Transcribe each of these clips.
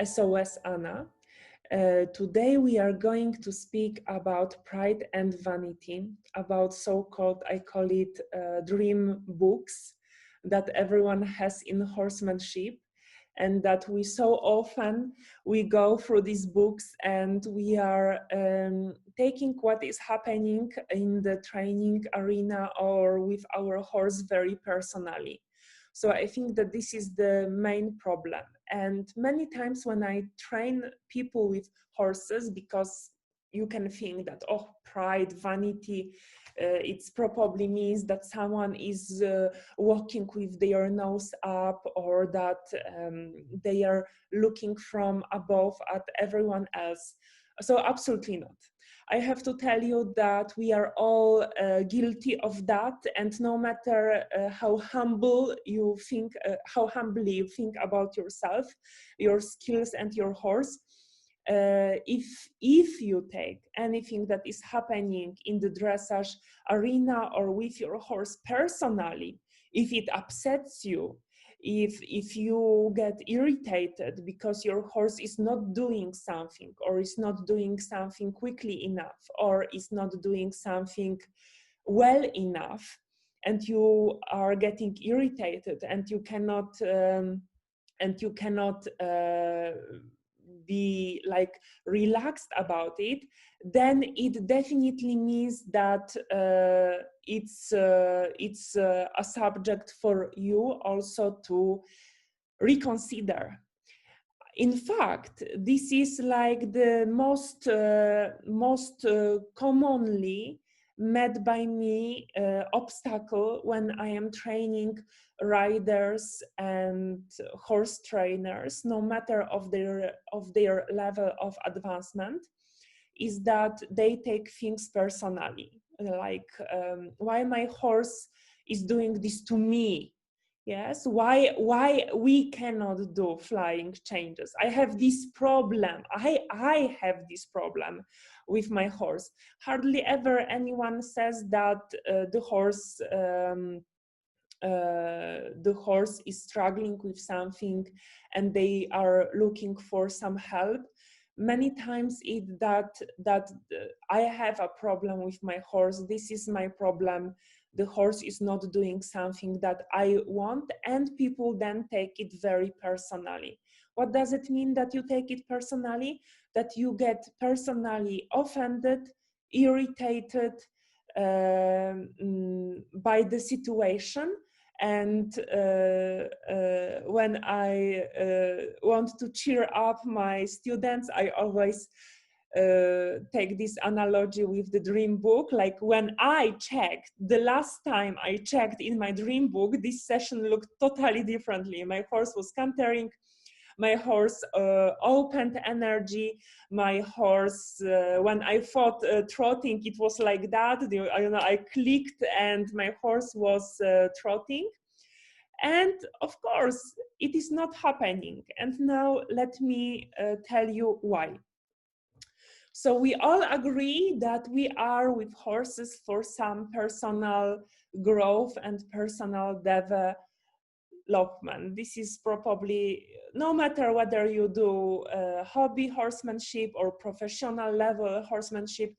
SOS Anna. Today we are going to speak about pride and vanity, about so-called, I call it dream books that everyone has in horsemanship, and that we so often we go through these books and we are taking what is happening in the training arena or with our horse very personally. So I think that this is the main problem. And many times when I train people with horses, because you can think that, oh, pride, vanity, it probably means that someone is walking with their nose up, or that they are looking from above at everyone else. So absolutely not. I have to tell you that we are all guilty of that, and no matter how humbly you think about yourself, your skills and your horse, if you take anything that is happening in the dressage arena or with your horse personally, if it upsets you, if you get irritated because your horse is not doing something, or is not doing something quickly enough, or is not doing something well enough, and you are getting irritated and you cannot be like relaxed about it, then it definitely means that it's a subject for you also to reconsider. In fact, this is like the most commonly met by me obstacle when I am training riders and horse trainers, no matter of their level of advancement, is that they take things personally, like why my horse is doing this to me. Yes, why we cannot do flying changes? I have this problem. I have this problem with my horse. Hardly ever anyone says that the horse is struggling with something and they are looking for some help. Many times that I have a problem with my horse. This is my problem. The horse is not doing something that I want, and people then take it very personally. What does it mean that you take it personally? That you get personally offended, irritated by the situation. And when I want to cheer up my students, I always take this analogy with the dream book. Like when I checked, the last time I checked in my dream book, this session looked totally differently. My horse was cantering, my horse opened energy, my horse, when I thought trotting, it was like that. I clicked and my horse was trotting. And of course, it is not happening. And now let me tell you why. So we all agree that we are with horses for some personal growth and personal development. This is probably, no matter whether you do hobby horsemanship or professional level horsemanship,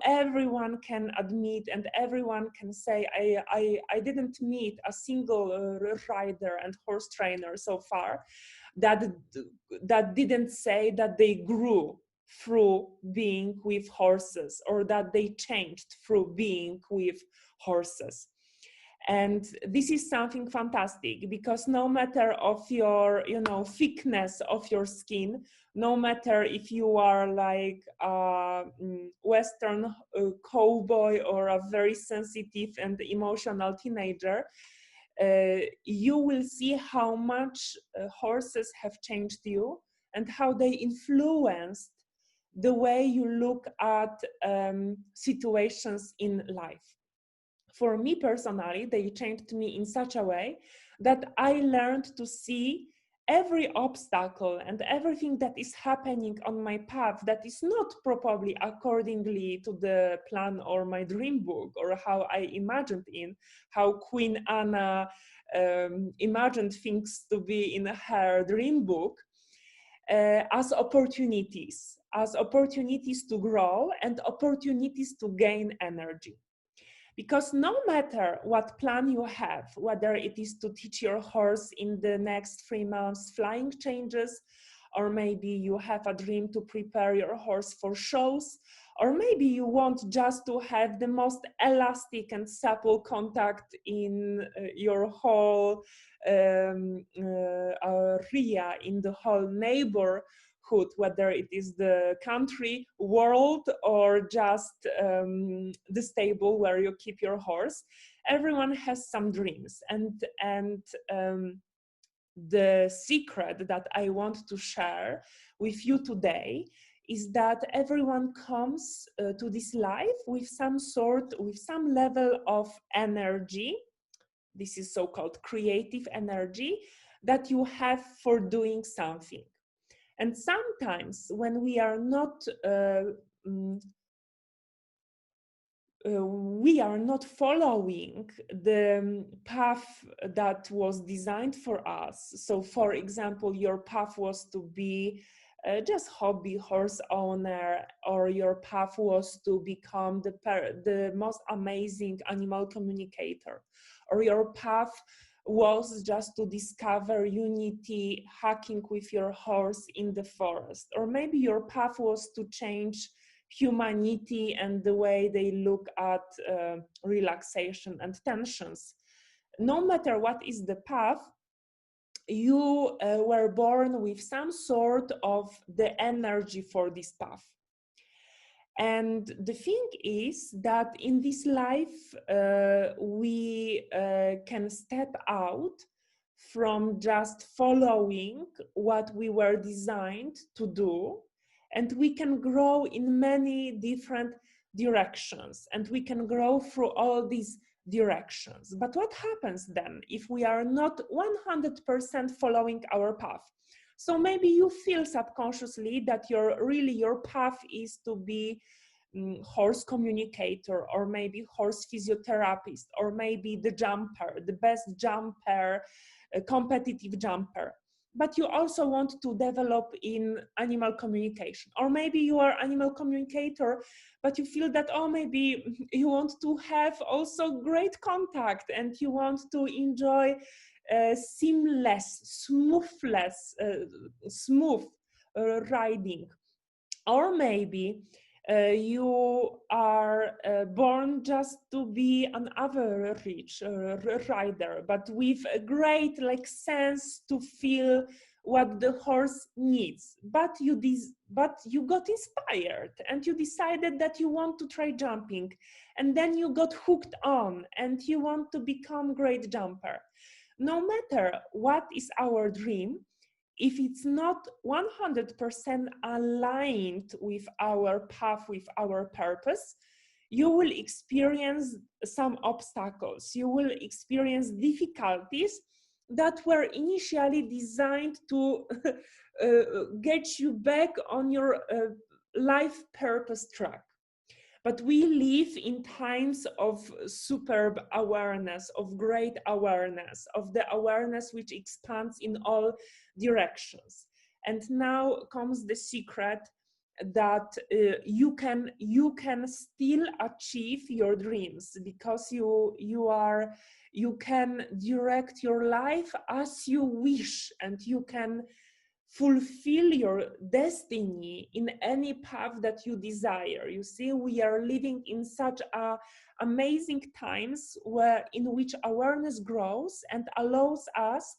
everyone can admit and everyone can say, I didn't meet a single rider and horse trainer so far that didn't say that they grew through being with horses, or that they changed through being with horses. And this is something fantastic, because no matter of your, thickness of your skin, no matter if you are like a Western cowboy or a very sensitive and emotional teenager, you will see how much horses have changed you and how they influenced the way you look at situations in life. For me personally, they changed me in such a way that I learned to see every obstacle and everything that is happening on my path that is not probably accordingly to the plan or my dream book, or how I imagined how Queen Anna imagined things to be in her dream book. as opportunities to grow and opportunities to gain energy. Because no matter what plan you have, whether it is to teach your horse in the next 3 months flying changes, or maybe you have a dream to prepare your horse for shows, or maybe you want just to have the most elastic and supple contact in your whole area, in the whole neighborhood, whether it is the country, world, or just the stable where you keep your horse. Everyone has some dreams, and the secret that I want to share with you today is that everyone comes to this life with some level of energy. This is so-called creative energy that you have for doing something. And sometimes when we are not following the path that was designed for us. So, for example, your path was to be just hobby horse owner, or your path was to become the most amazing animal communicator, or your path was just to discover unity hacking with your horse in the forest, or maybe your path was to change humanity and the way they look at relaxation and tensions. No matter what is the path, you were born with some sort of the energy for this path. And the thing is that in this life, we can step out from just following what we were designed to do, and we can grow in many different directions, and we can grow through all these directions. But what happens then if we are not 100% following our path? So maybe you feel subconsciously that your path is to be horse communicator, or maybe horse physiotherapist, or maybe the jumper, the best jumper, competitive jumper. But you also want to develop in animal communication, or maybe you are animal communicator, but you feel that, oh, maybe you want to have also great contact, and you want to enjoy smooth riding. Or maybe you are born just to be an average rider, but with a great sense to feel what the horse needs. But you got inspired, and you decided that you want to try jumping, and then you got hooked on, and you want to become great jumper. No matter what is our dream, if it's not 100% aligned with our path, with our purpose, you will experience some obstacles. You will experience difficulties that were initially designed to get you back on your life purpose track. But we live in times of superb awareness, of great awareness, of the awareness which expands in all directions. And now comes the secret that you can still achieve your dreams, because you can direct your life as you wish, and you can fulfill your destiny in any path that you desire. You see, we are living in such amazing times in which awareness grows and allows us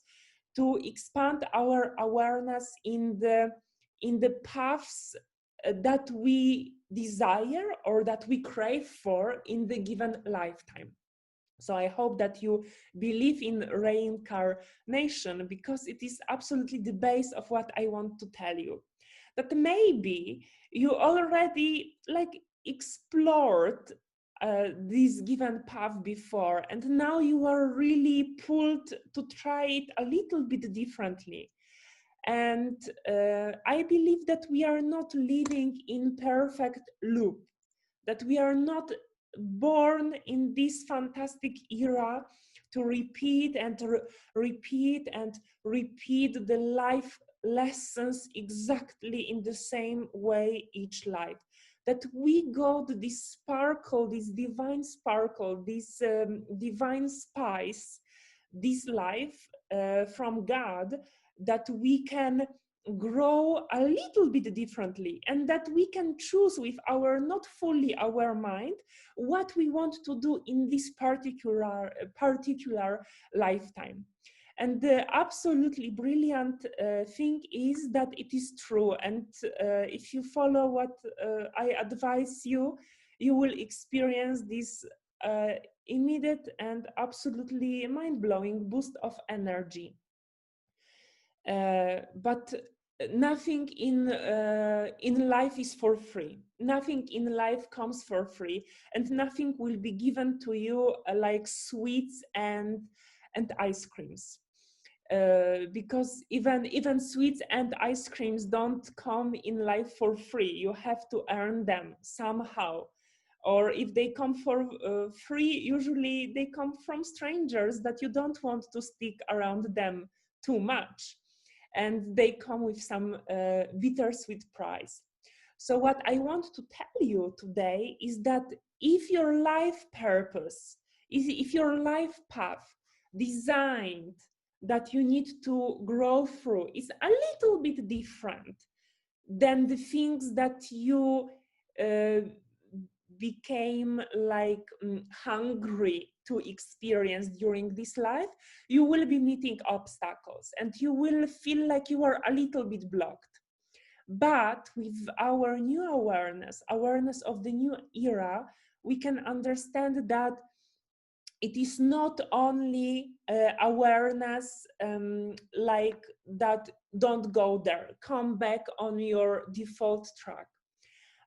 to expand our awareness in the paths that we desire or that we crave for in the given lifetime. So I hope that you believe in reincarnation, because it is absolutely the base of what I want to tell you. That maybe you already explored this given path before, and now you are really pulled to try it a little bit differently. And I believe that we are not living in perfect loop, that we are not born in this fantastic era to repeat and repeat and repeat the life lessons exactly in the same way each life. That we got this sparkle, this divine sparkle, this divine spice, this life from God, that we can grow a little bit differently, and that we can choose with our not fully aware mind what we want to do in this particular lifetime. And the absolutely brilliant thing is that it is true. And if you follow what I advise you, you will experience this immediate and absolutely mind-blowing boost of energy. But nothing in life is for free. Nothing in life comes for free, and nothing will be given to you like sweets and ice creams. Because even sweets and ice creams don't come in life for free. You have to earn them somehow. Or if they come for free, usually they come from strangers that you don't want to stick around them too much. And they come with some bittersweet price. So what I want to tell you today is that if your life purpose, if your life path designed that you need to grow through is a little bit different than the things that you became like hungry to experience during this life, you will be meeting obstacles and you will feel like you are a little bit blocked. But with our new awareness of the new era, we can understand that it is not only awareness like that, don't go there, come back on your default track.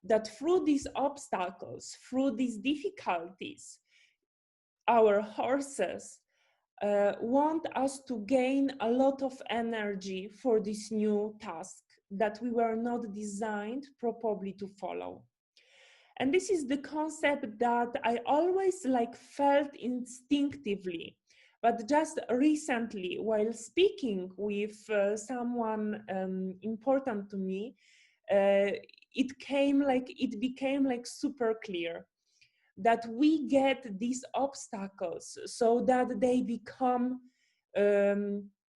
That through these obstacles, through these difficulties, our horses want us to gain a lot of energy for this new task that we were not designed probably to follow. And this is the concept that I always like felt instinctively. But just recently, while speaking with someone important to me, it became like super clear that we get these obstacles so that they become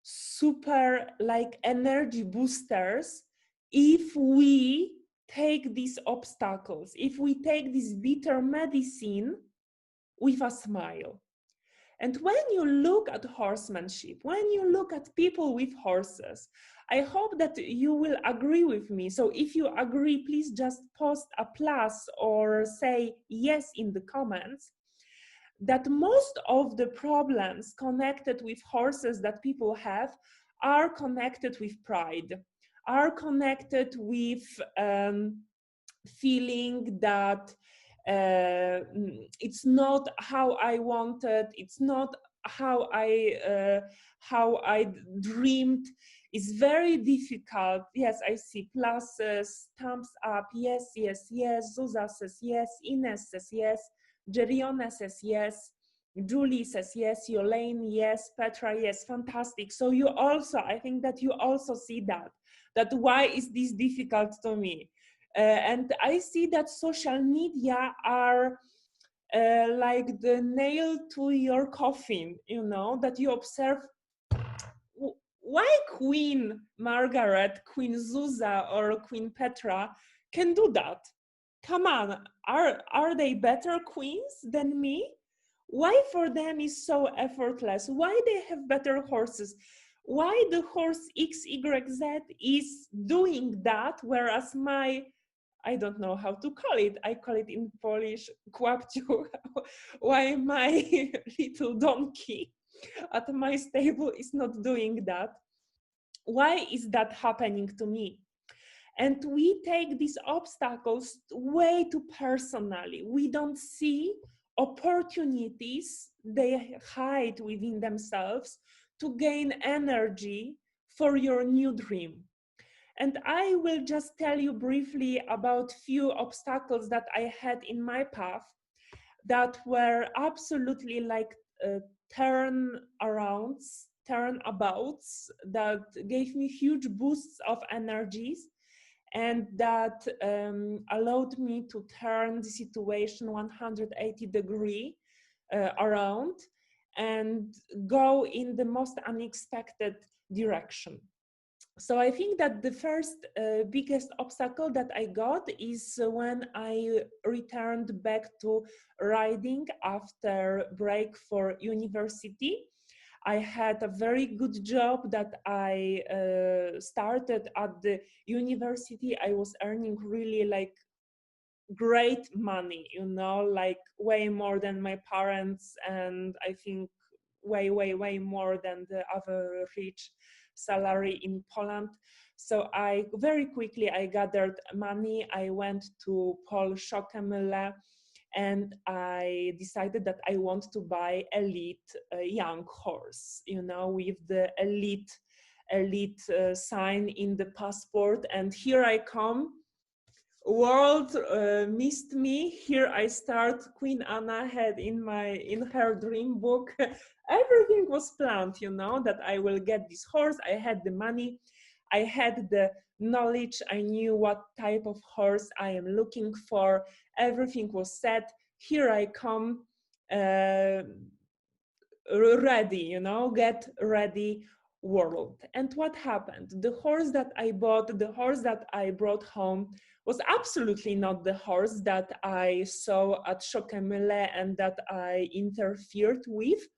super like energy boosters if we take these obstacles, if we take this bitter medicine with a smile. And when you look at horsemanship, when you look at people with horses, I hope that you will agree with me. So if you agree, please just post a plus or say yes in the comments, that most of the problems connected with horses that people have are connected with pride, are connected with feeling that it's not how I wanted, it's not how I dreamed. It's very difficult. Yes, I see pluses, thumbs up, yes, yes, yes. Zuza says yes, Ines says yes, Jeriona says yes, Julie says yes, Yolaine yes, Petra yes, fantastic. So you also, I think that you also see that why is this difficult to me? And I see that social media are like the nail to your coffin, you know, that you observe why Queen Margaret, Queen Zuza, or Queen Petra can do that. Come on, are they better queens than me? Why for them is so effortless? Why they have better horses? Why the horse XYZ is doing that, whereas my, I don't know how to call it. I call it in Polish kłapciu. Why my little donkey at my stable is not doing that? Why is that happening to me? And we take these obstacles way too personally. We don't see opportunities they hide within themselves to gain energy for your new dream. And I will just tell you briefly about few obstacles that I had in my path that were absolutely like turnarounds turnabouts that gave me huge boosts of energies, and that allowed me to turn the situation 180 degrees around and go in the most unexpected direction. So I think that the first biggest obstacle that I got is when I returned back to riding after break for university. I had a very good job that I started at the university. I was earning really like great money, you know, like way more than my parents, and I think way more than the average salary in Poland. So I very quickly I gathered money. I went to Paul Schockemüller and I decided that I want to buy elite young horse, you know, with the elite sign in the passport. And here I come. World missed me. Here I start. Queen Anna had in her dream book. Everything was planned, you know, that I will get this horse. I had the money, I had the knowledge, I knew what type of horse I am looking for. Everything was set. Here I come, ready, you know, get ready world. And what happened? The horse that I bought, the horse that I brought home was absolutely not the horse that I saw at Schockemüller and that I interfered with.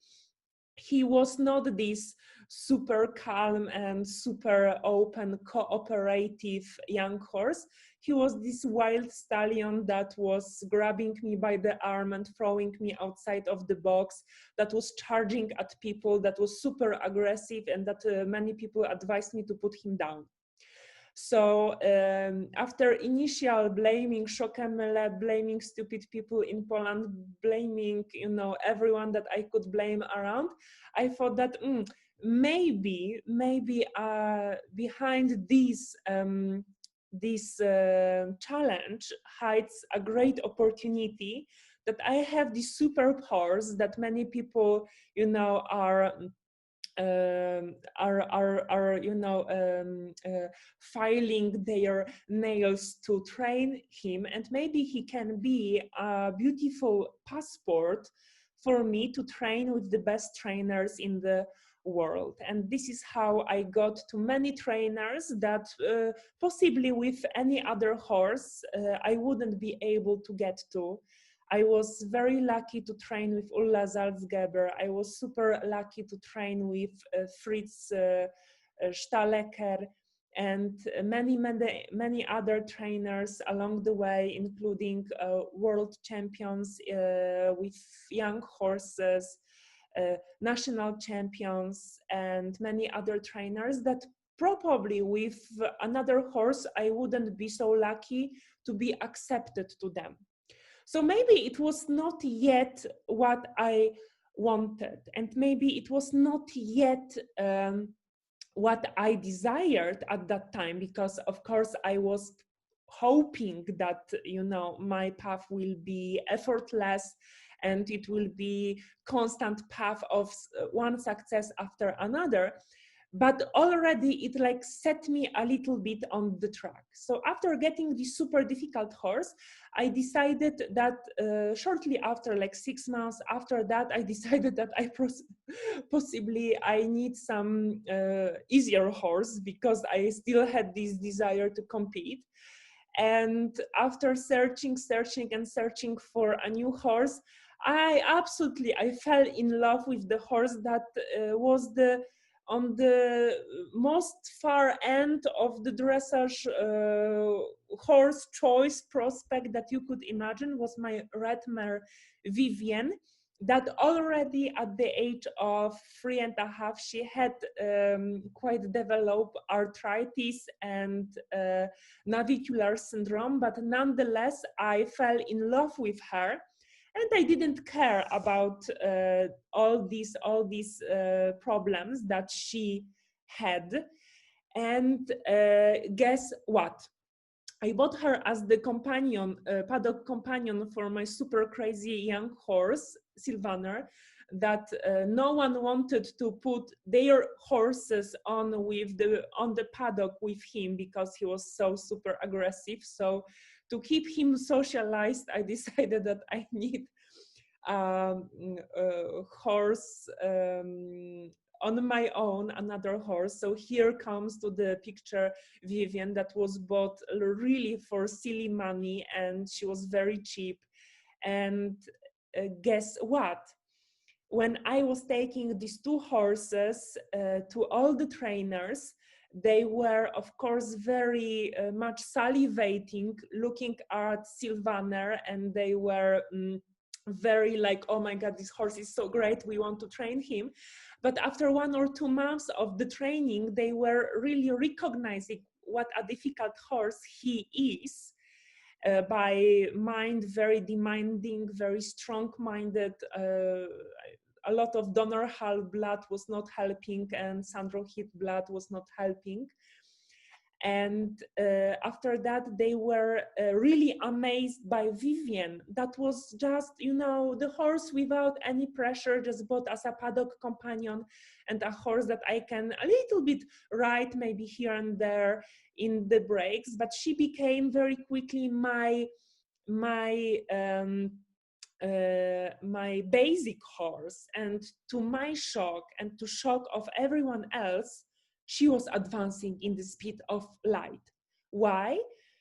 He was not this super calm and super open, cooperative young horse. He was this wild stallion that was grabbing me by the arm and throwing me outside of the box, that was charging at people, that was super aggressive, and that many people advised me to put him down. So after initial blaming Schockemüller, blaming stupid people in Poland, blaming, you know, everyone that I could blame around, I thought that maybe behind this challenge hides a great opportunity, that I have this super horse that many people, you know, are you know filing their nails to train him, and maybe he can be a beautiful passport for me to train with the best trainers in the world. And this is how I got to many trainers that possibly with any other horse I wouldn't be able to get to. I was very lucky to train with Ulla Salzgeber. I was super lucky to train with Fritz Stalecker and many other trainers along the way, including world champions with young horses, national champions, and many other trainers that probably with another horse I wouldn't be so lucky to be accepted to them. So maybe it was not yet what I wanted, and maybe it was not yet what I desired at that time, because of course I was hoping that, you know, my path will be effortless and it will be constant path of one success after another. But already it like set me a little bit on the track. So after getting this super difficult horse, I decided that shortly after, like 6 months after that, I decided that possibly I need some easier horse, because I still had this desire to compete. And after searching for a new horse, I fell in love with the horse that was on the most far end of the dressage horse choice prospect that you could imagine. Was my red mare Vivienne, that already at the age of 3.5 she had quite developed arthritis and navicular syndrome, but nonetheless I fell in love with her. And I didn't care about all these problems that she had. And guess what? I bought her as the companion, paddock companion for my super crazy young horse, Sylvaner. that no one wanted to put their horses on the paddock with him because he was so super aggressive. So to keep him socialized, I decided that I need a horse on my own, another horse. So here comes to the picture Vivian, that was bought really for silly money, and she was very cheap. And guess what? When I was taking these two horses to all the trainers, they were, of course, very much salivating, looking at Sylvaner, and they were very like, oh my God, this horse is so great, we want to train him. But after 1 or 2 months of the training, they were really recognizing what a difficult horse he is. By mind, very demanding, very strong-minded. A lot of Donnerhall blood was not helping, and Sandro Heath blood was not helping. And after that, they were really amazed by Vivian. That was just, you know, the horse without any pressure, just bought as a paddock companion, and a horse that I can a little bit ride maybe here and there in the breaks. But she became very quickly my basic horse. And to my shock and to shock of everyone else, she was advancing in the speed of light. Why?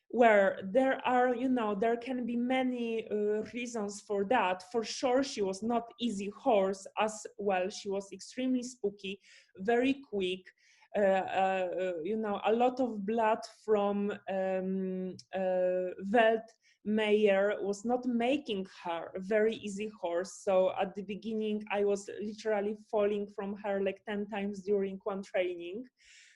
Where there are, you know, there can be many reasons for that. For sure, she was not easy horse as well. She was extremely spooky, very quick. You know, a lot of blood from Veld Meyer was not making her a very easy horse. So at the beginning, I was literally falling from her like 10 times during one training,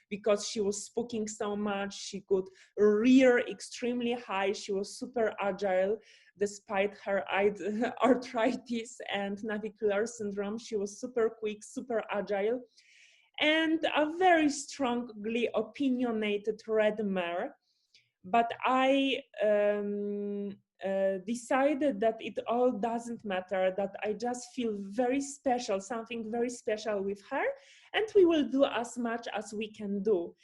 because she was spooking so much. She could rear extremely high. She was super agile, despite her arthritis and navicular syndrome. She was super quick, super agile, and a very strongly opinionated red mare. But I decided that it all doesn't matter, that I just feel very special, something very special with her, and we will do as much as we can do.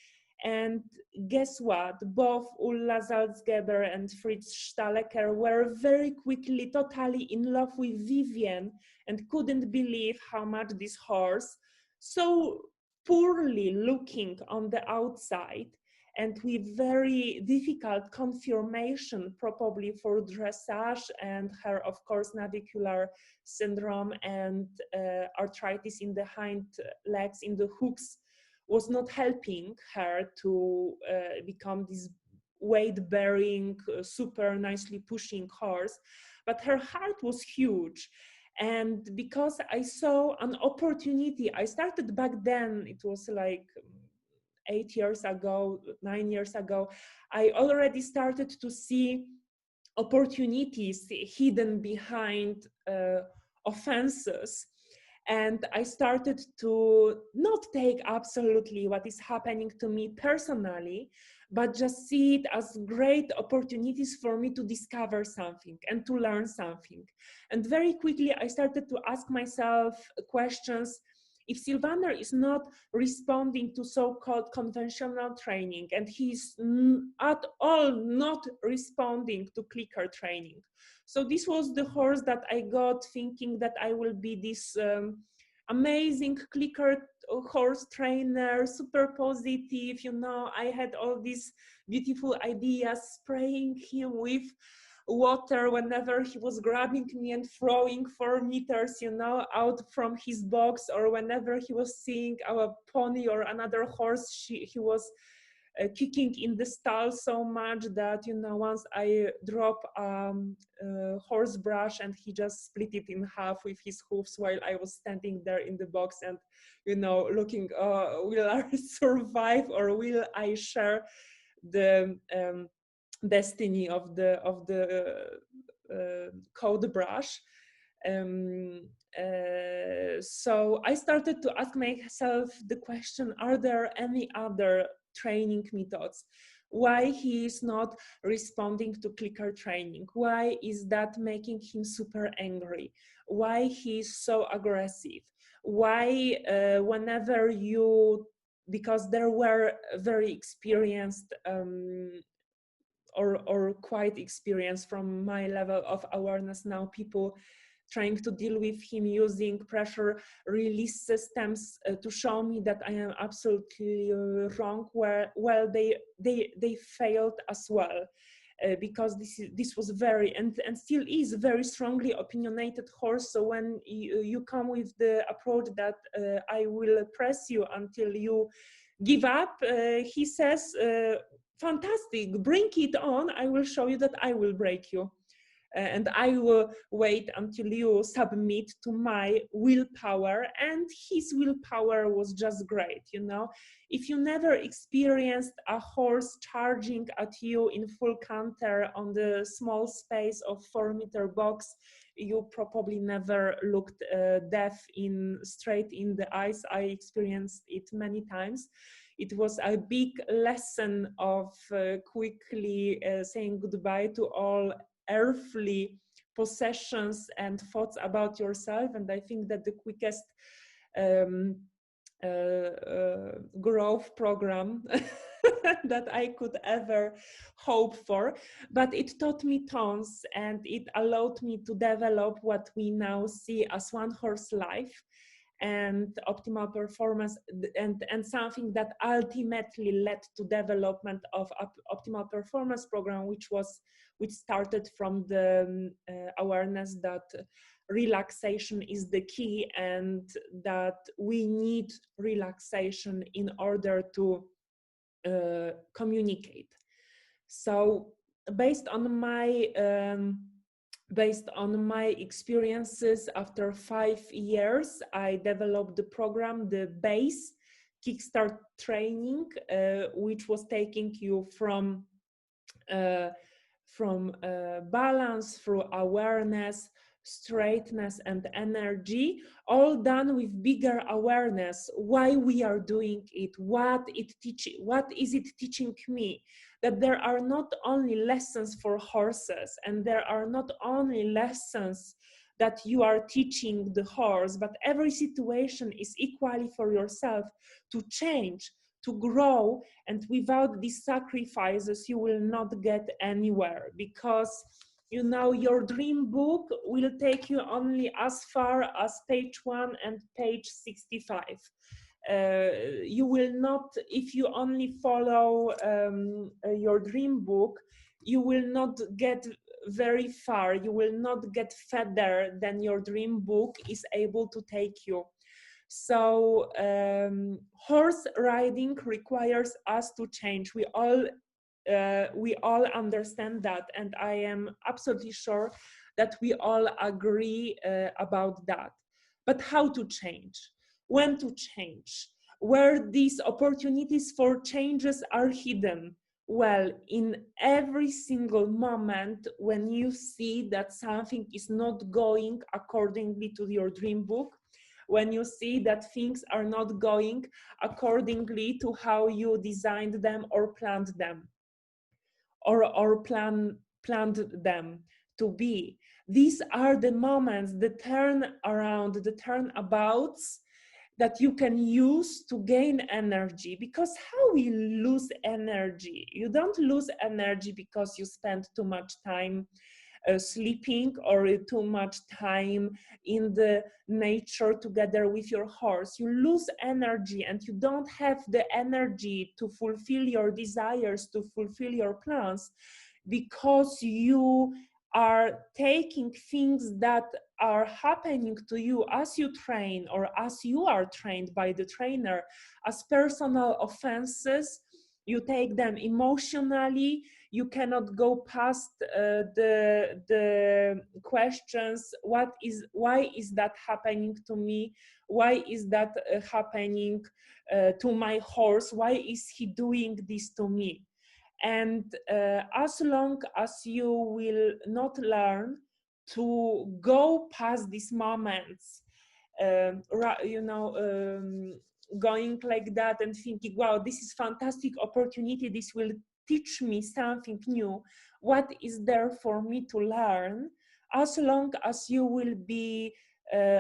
And guess what? Both Ulla Salzgeber and Fritz Stahlecker were very quickly totally in love with Vivian and couldn't believe how much this horse, so poorly looking on the outside, and with very difficult conformation, probably for dressage and her, of course, navicular syndrome and arthritis in the hind legs, in the hooks, was not helping her to become this weight-bearing, super nicely pushing horse. But her heart was huge. And because I saw an opportunity, I started back then, it was like 8 years ago, 9 years ago, I already started to see opportunities hidden behind offenses. And I started to not take absolutely what is happening to me personally, but just see it as great opportunities for me to discover something and to learn something. And very quickly, I started to ask myself questions. If Sylvaner is not responding to so-called conventional training, and he's at all not responding to clicker training. So this was the horse that I got, thinking that I will be this amazing clicker horse trainer, super positive, you know, I had all these beautiful ideas, spraying him with water whenever he was grabbing me and throwing 4 meters, you know, out from his box, or whenever he was seeing our pony or another horse, he was kicking in the stall so much that, you know, once I drop horse brush and he just split it in half with his hoofs while I was standing there in the box and, you know, looking, will I survive or will I share the destiny of the code brush. So I started to ask myself the question, are there any other training methods? Why he is not responding to clicker training? Why is that making him super angry? Why he is so aggressive? Why whenever you, because there were very experienced or quite experienced from my level of awareness now, people trying to deal with him using pressure release systems to show me that I am absolutely wrong, where well they failed as well. Because this was very and still is very strongly opinionated horse. So when you come with the approach that I will press you until you give up, he says, fantastic, bring it on, I will show you that I will break you. And I will wait until you submit to my willpower. And his willpower was just great, you know. If you never experienced a horse charging at you in full canter on the small space of 4-meter box, you probably never looked death straight in the eyes. I experienced it many times. It was a big lesson of quickly saying goodbye to all earthly possessions and thoughts about yourself. And I think that the quickest growth program that I could ever hope for. But it taught me tons, and it allowed me to develop what we now see as OneHorseLife and optimal performance, and something that ultimately led to development of optimal performance program, which started from the awareness that relaxation is the key, and that we need relaxation in order to communicate. So based on my experiences, after 5 years, I developed the program, the base kickstart training, which was taking you from balance through awareness, straightness, and energy, all done with bigger awareness. Why we are doing it, what is it teaching me? That there are not only lessons for horses, and there are not only lessons that you are teaching the horse, but every situation is equally for yourself to change, to grow. And without these sacrifices, you will not get anywhere, because you know your dream book will take you only as far as page 1 and page 65. You will not, if you only follow your dream book, you will not get very far. You will not get further than your dream book is able to take you. So horse riding requires us to change. We all understand that, and I am absolutely sure that we all agree about that. But how to change? When to change? Where these opportunities for changes are hidden? Well, in every single moment when you see that something is not going accordingly to your dream book, when you see that things are not going accordingly to how you designed them or planned them, or planned them to be. These are the moments, the turnaround, the turnabouts that you can use to gain energy. Because how we lose energy? You don't lose energy because you spend too much time sleeping or too much time in the nature together with your horse. You lose energy, and you don't have the energy to fulfill your desires, to fulfill your plans, because you are taking things that are happening to you as you train, or as you are trained by the trainer, as personal offenses. You take them emotionally. You cannot go past the questions. Why is that happening to me? Why is that happening to my horse? Why is he doing this to me? And as long as you will not learn to go past these moments, going like that and thinking, wow, this is fantastic opportunity, this will teach me something new, what is there for me to learn, as long as you will be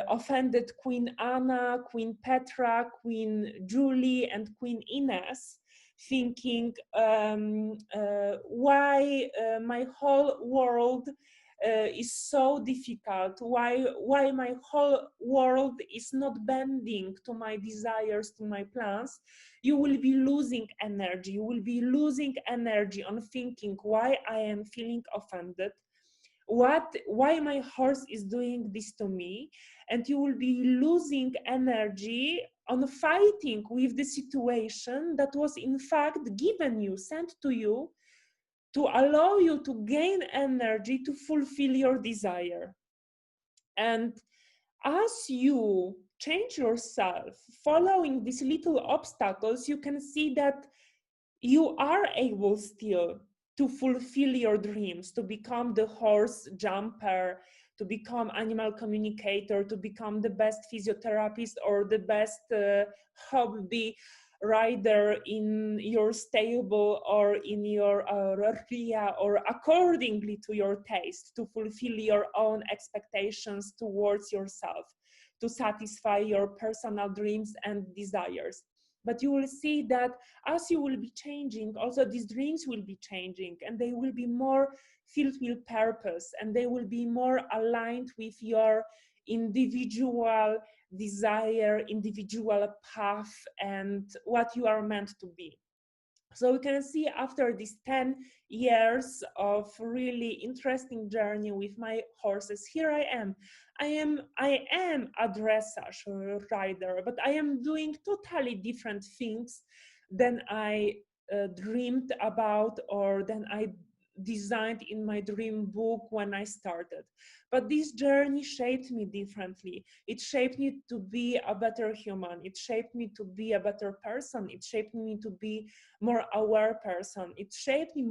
offended Queen Anna, Queen Petra, Queen Julie, and Queen Ines, thinking why my whole world is so difficult, why my whole world is not bending to my desires, to my plans, you will be losing energy. You will be losing energy on thinking why I am feeling offended, why my horse is doing this to me, and you will be losing energy on fighting with the situation that was in fact given you, sent to you, to allow you to gain energy to fulfill your desire. And as you change yourself following these little obstacles, you can see that you are able still to fulfill your dreams, to become the horse jumper, to become animal communicator, to become the best physiotherapist or the best hobby rider in your stable or in your ria, or accordingly to your taste, to fulfill your own expectations towards yourself, to satisfy your personal dreams and desires. But you will see that as you will be changing, also these dreams will be changing, and they will be more filled with purpose, and they will be more aligned with your individual desire, individual path, and what you are meant to be. So we can see after these 10 years of really interesting journey with my horses, here I am. I am a dressage rider, but I am doing totally different things than I dreamed about, or than I designed in my dream book when I started. But this journey shaped me differently. It shaped me to be a better human. It shaped me to be a better person. It shaped me to be more aware person. It shaped me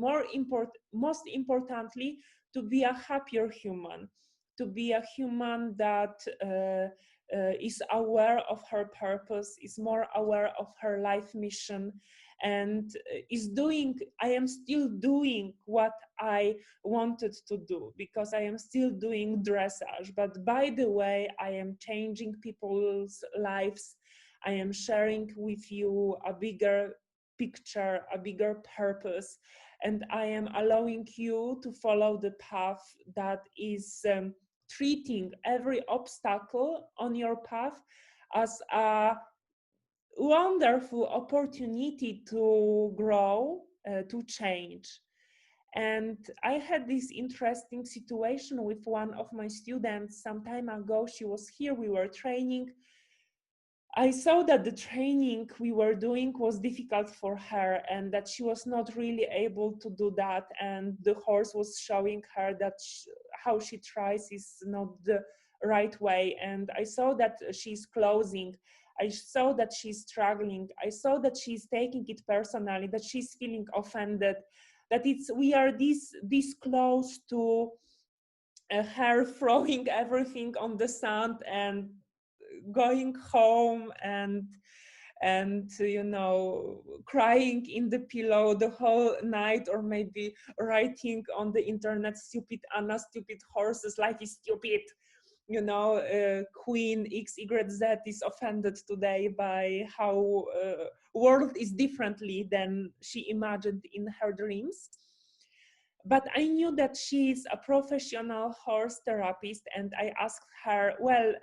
most importantly, to be a happier human, to be a human that is aware of her purpose, is more aware of her life mission, and I am still doing what I wanted to do, because I am still doing dressage. But by the way, I am changing people's lives. I am sharing with you a bigger picture, a bigger purpose, and I am allowing you to follow the path that is treating every obstacle on your path as a wonderful opportunity to grow, to change. And I had this interesting situation with one of my students some time ago. She was here, we were training. I saw that the training we were doing was difficult for her, and that she was not really able to do that. And the horse was showing her that how she tries is not the right way. And I saw that she's closing. I saw that she's struggling. I saw that she's taking it personally, that she's feeling offended, that we are this close to her throwing everything on the sand and going home and you know, crying in the pillow the whole night, or maybe writing on the internet, stupid Anna, stupid horses, life is stupid, you know, Queen XYZ is offended today by how world is differently than she imagined in her dreams. But I knew that she is a professional horse therapist, and I asked her, well,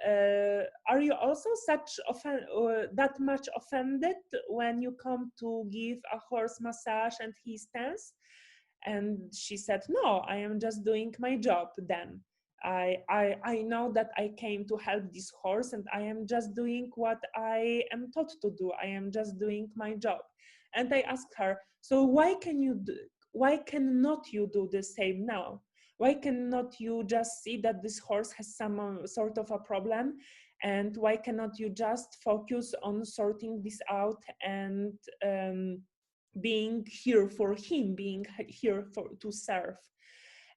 are you also that much offended when you come to give a horse massage and he stands? And she said, no, I am just doing my job then. I know that I came to help this horse, and I am just doing what I am taught to do. I am just doing my job. And I asked her, so why cannot you do the same now? Why cannot you just see that this horse has some sort of a problem, and why cannot you just focus on sorting this out and being here for him, being here to serve?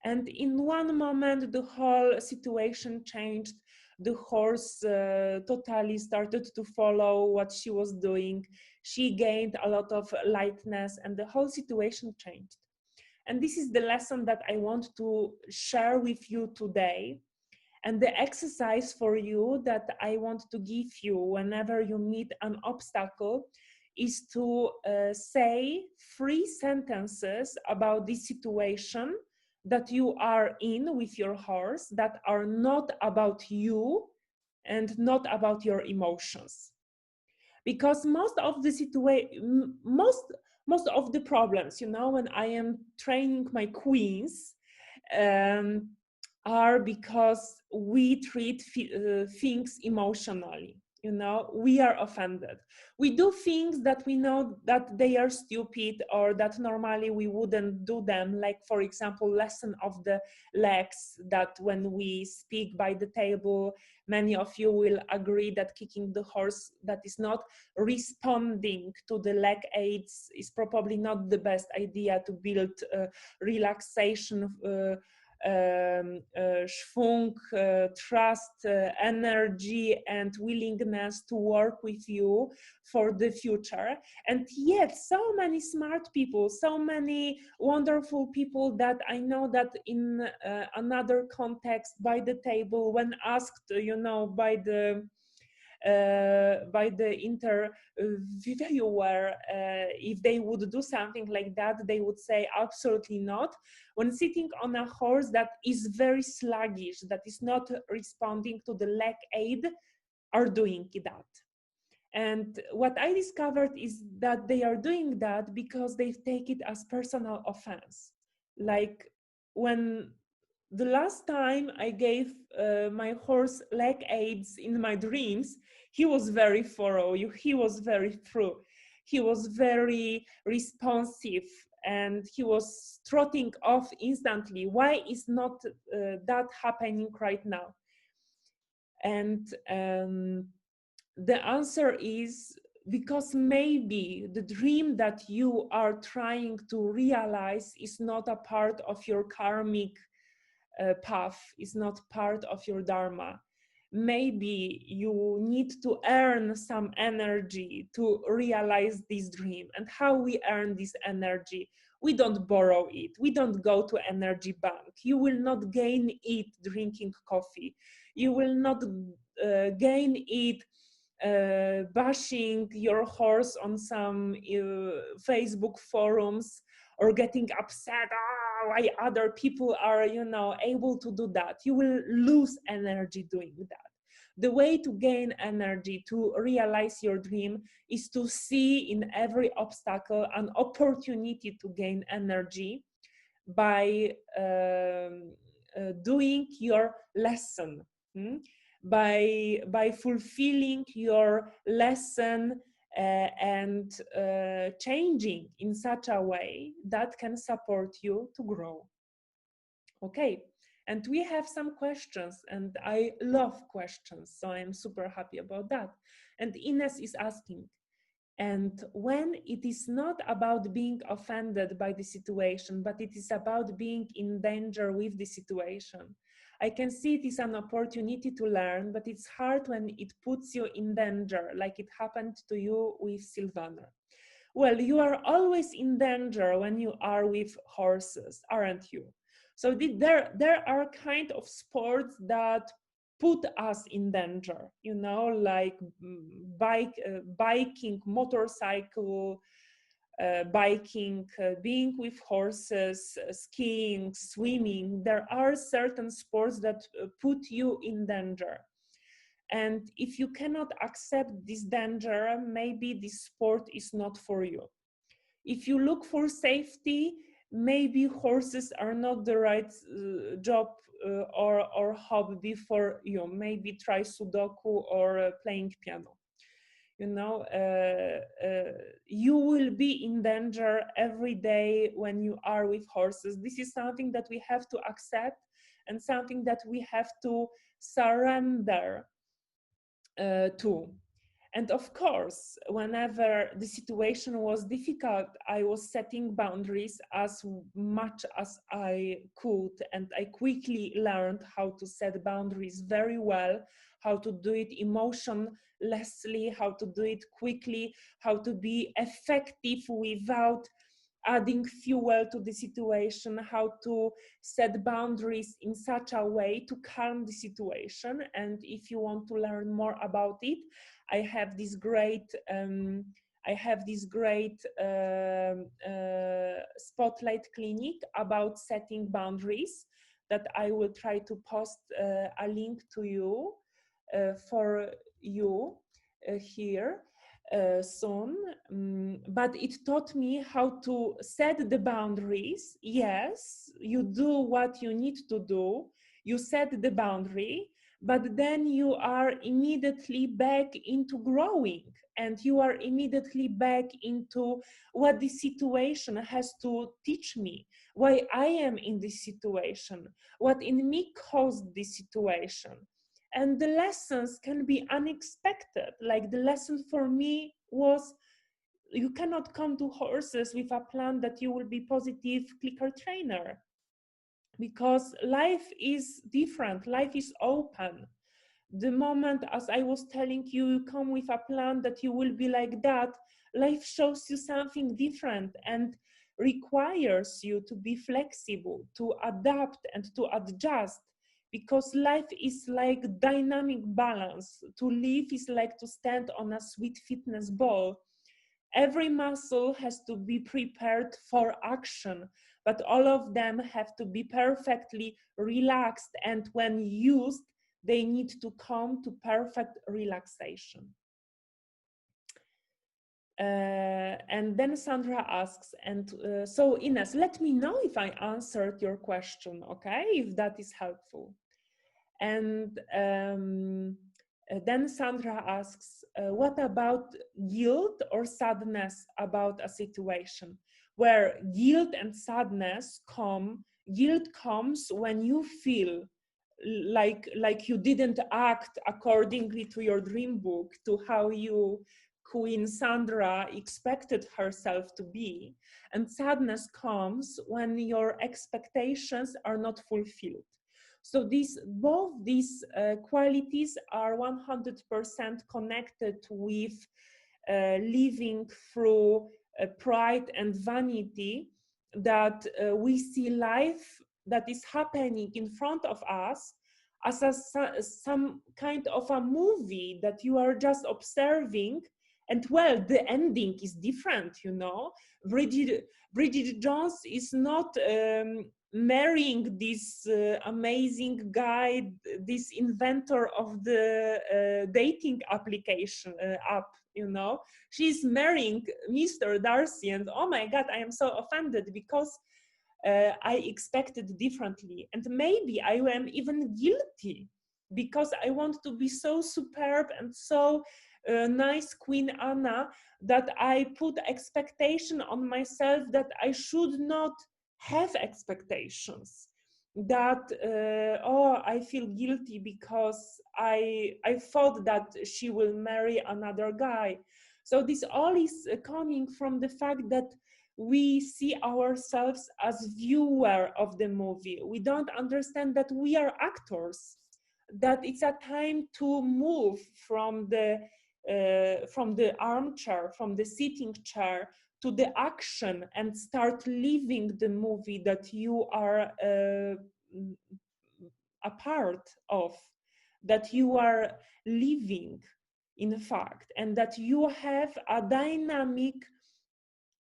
And in one moment, the whole situation changed. The horse totally started to follow what she was doing. she gained a lot of lightness and the whole situation changed. And this is the lesson that I want to share with you today. And the exercise for you that I want to give you whenever you meet an obstacle is to say 3 sentences about this situation that you are in with your horse that are not about you and not about your emotions. Because most of the most of the problems, you know, when I am training my queens, um, are because we treat things emotionally. You know, we are offended. We do things that we know that they are stupid or that normally we wouldn't do them. Like, for example, lesson of the legs, that when we speak by the table, many of you will agree that kicking the horse that is not responding to the leg aids is probably not the best idea to build relaxation, schwung, trust, energy, and willingness to work with you for the future. And yet, so many smart people, so many wonderful people that I know that in another context, by the table, when asked, you know, by the interviewer if they would do something like that, they would say absolutely not. When sitting on a horse that is very sluggish, that is not responding to the leg aid, are doing that. And what I discovered is that they are doing that because they take it as personal offense. Like, when the last time I gave my horse leg aids in my dreams, he was very thorough, he was very thorough, he was very responsive, and he was trotting off instantly. Why is not that happening right now? And the answer is because maybe the dream that you are trying to realize is not a part of your karmic path, is not part of your dharma. Maybe you need to earn some energy to realize this dream. And how we earn this energy? We don't borrow it. We don't go to energy bank. You will not gain it drinking coffee. You will not gain it bashing your horse on some Facebook forums, or getting upset, why other people are, you know, able to do that. You will lose energy doing that. The way to gain energy, to realize your dream, is to see in every obstacle an opportunity to gain energy by doing your lesson. By fulfilling your lesson and changing in such a way that can support you to grow. Okay, and we have some questions, and I love questions, so I'm super happy about that. And Ines is asking, and when it is not about being offended by the situation, but it is about being in danger with the situation, I can see it is an opportunity to learn, but it's hard when it puts you in danger, like it happened to you with Silvana. Well, you are always in danger when you are with horses, aren't you? So there are kind of sports that put us in danger, you know, like biking, motorcycle, biking, being with horses, skiing, swimming. There are certain sports that put you in danger. And if you cannot accept this danger, maybe this sport is not for you. If you look for safety, maybe horses are not the right job or hobby for you. Maybe try Sudoku or playing piano. You know, you will be in danger every day when you are with horses. This is something that we have to accept and something that we have to surrender to. And of course, whenever the situation was difficult, I was setting boundaries as much as I could. And I quickly learned how to set boundaries very well, how to do it emotionlessly, how to do it quickly, how to be effective without adding fuel to the situation, how to set boundaries in such a way to calm the situation. And if you want to learn more about it, I have this great spotlight clinic about setting boundaries that I will try to post a link to you for you here soon. But it taught me how to set the boundaries. Yes, you do what you need to do, you set the boundary, but then you are immediately back into growing, and you are immediately back into what the situation has to teach me, why I am in this situation, what in me caused this situation. And the lessons can be unexpected. Like the lesson for me was, you cannot come to horses with a plan that you will be positive clicker trainer, because life is different, life is open. The moment, as I was telling you, you come with a plan that you will be like that, life shows you something different and requires you to be flexible, to adapt and to adjust, because life is like dynamic balance. To live is like to stand on a sweet fitness ball. Every muscle has to be prepared for action, but all of them have to be perfectly relaxed, and when used, they need to come to perfect relaxation. And then Sandra asks, and so Ines, let me know if I answered your question, okay, if that is helpful. And then Sandra asks, what about guilt or sadness about a situation? Where guilt and sadness come, guilt comes when you feel like you didn't act accordingly to your dream book, to how you, Queen Sandra, expected herself to be. And sadness comes when your expectations are not fulfilled. So both these qualities are 100% connected with living through pride and vanity, that we see life that is happening in front of us as some kind of a movie that you are just observing. And well, the ending is different, you know. Bridget Jones is not marrying this amazing guy, this inventor of the dating application app, you know. She's marrying Mr. Darcy, and oh my God, I am so offended because I expected differently. And maybe I am even guilty because I want to be so superb and so nice Queen Anna that I put expectation on myself that I should not have expectations. That oh, I feel guilty because I thought that she will marry another guy. So this all is coming from the fact that we see ourselves as viewer of the movie. We don't understand that we are actors, that it's a time to move from the armchair, from the sitting chair, to the action and start living the movie that you are a part of, that you are living in fact, and that you have a dynamic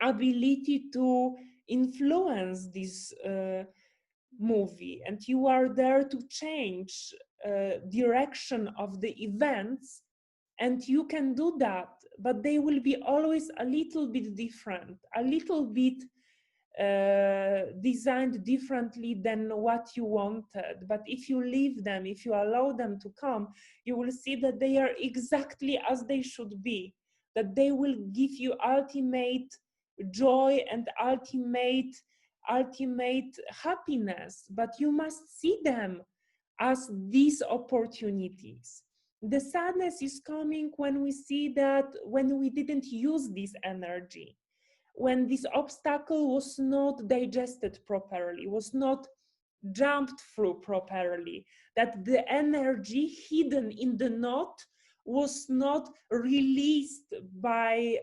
ability to influence this movie, and you are there to change direction of the events, and you can do that, but they will be always a little bit different, a little bit designed differently than what you wanted. But if you leave them, if you allow them to come, you will see that they are exactly as they should be, that they will give you ultimate joy and ultimate happiness. But you must see them as these opportunities. The sadness is coming when we see that when we didn't use this energy, when this obstacle was not digested properly, was not jumped through properly, that the energy hidden in the knot was not released by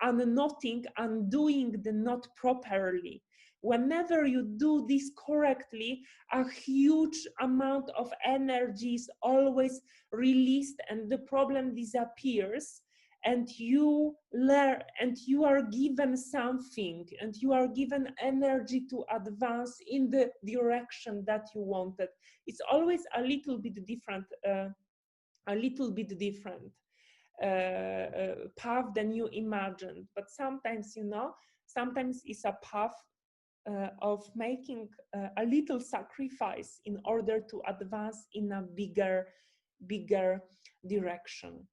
unknotting, undoing the knot properly. Whenever you do this correctly, a huge amount of energy is always released and the problem disappears, and you learn, and you are given something, and you are given energy to advance in the direction that you wanted. It's always a little bit different, path than you imagined. But sometimes, you know, sometimes it's a path of making a little sacrifice in order to advance in a bigger direction.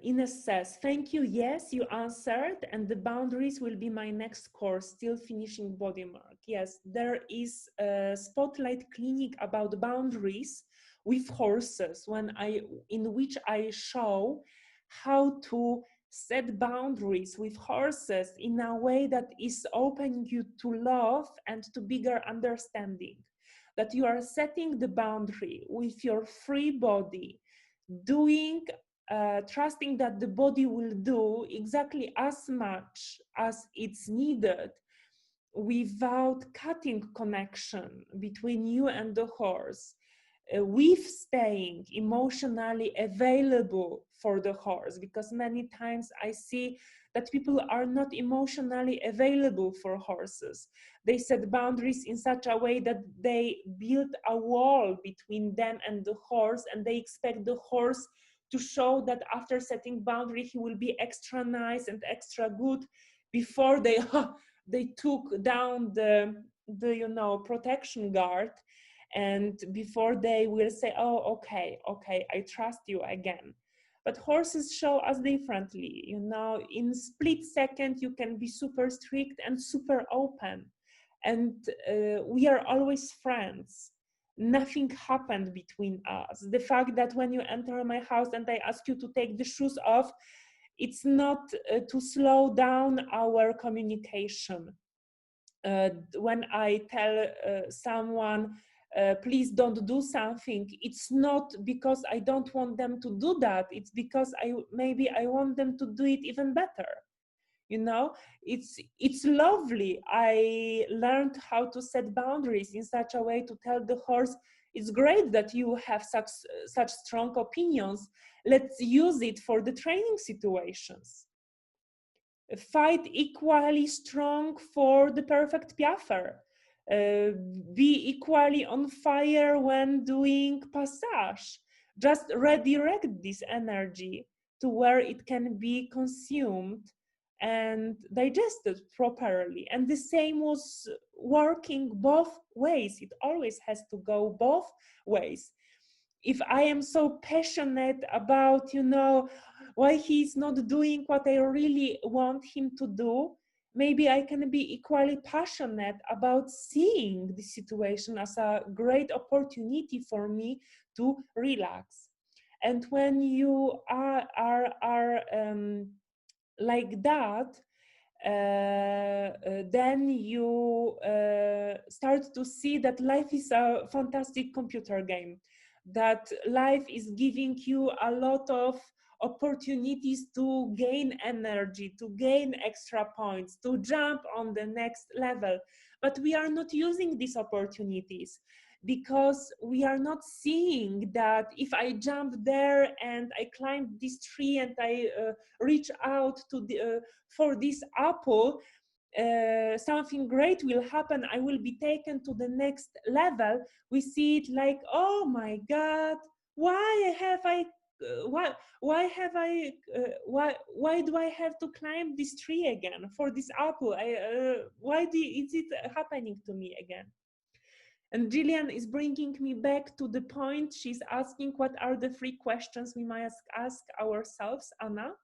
Ines says, thank you. Yes, you answered, and the boundaries will be my next course, still finishing body mark. Yes, there is a spotlight clinic about boundaries with horses, in which I show how to set boundaries with horses in a way that is opening you to love and to bigger understanding. That you are setting the boundary with your free body, doing, trusting that the body will do exactly as much as it's needed, without cutting connection between you and the horse, with staying emotionally available for the horse, because many times I see that people are not emotionally available for horses. They set boundaries in such a way that they build a wall between them and the horse, and they expect the horse to show that after setting boundary he will be extra nice and extra good before they they took down the you know, protection guard, and before they will say, oh, okay, I trust you again. But horses show us differently. You know, in split second you can be super strict and super open, and we are always friends. Nothing happened between us. The fact that when you enter my house and I ask you to take the shoes off, it's not to slow down our communication. When I tell someone, please don't do something, it's not because I don't want them to do that. It's because maybe I want them to do it even better. You know, it's lovely. I learned how to set boundaries in such a way to tell the horse, it's great that you have such strong opinions. Let's use it for the training situations. Fight equally strong for the perfect piaffer. Be equally on fire when doing passage. Just redirect this energy to where it can be consumed and digested properly. And the same was working both ways. It always has to go both ways. If I am so passionate about, you know, why he's not doing what I really want him to do, maybe I can be equally passionate about seeing the situation as a great opportunity for me to relax. And when you are like that, then you start to see that life is a fantastic computer game, that life is giving you a lot of opportunities to gain energy, to gain extra points, to jump on the next level. But we are not using these opportunities because we are not seeing that if I jump there and I climb this tree and I reach out to the for this apple, something great will happen. I will be taken to the next level. We see it like, oh my God, why do I have to climb this tree again for this apple? Is it happening to me again? And Gillian is bringing me back to the point. She's asking, what are the 3 questions we must ask ourselves, Anna?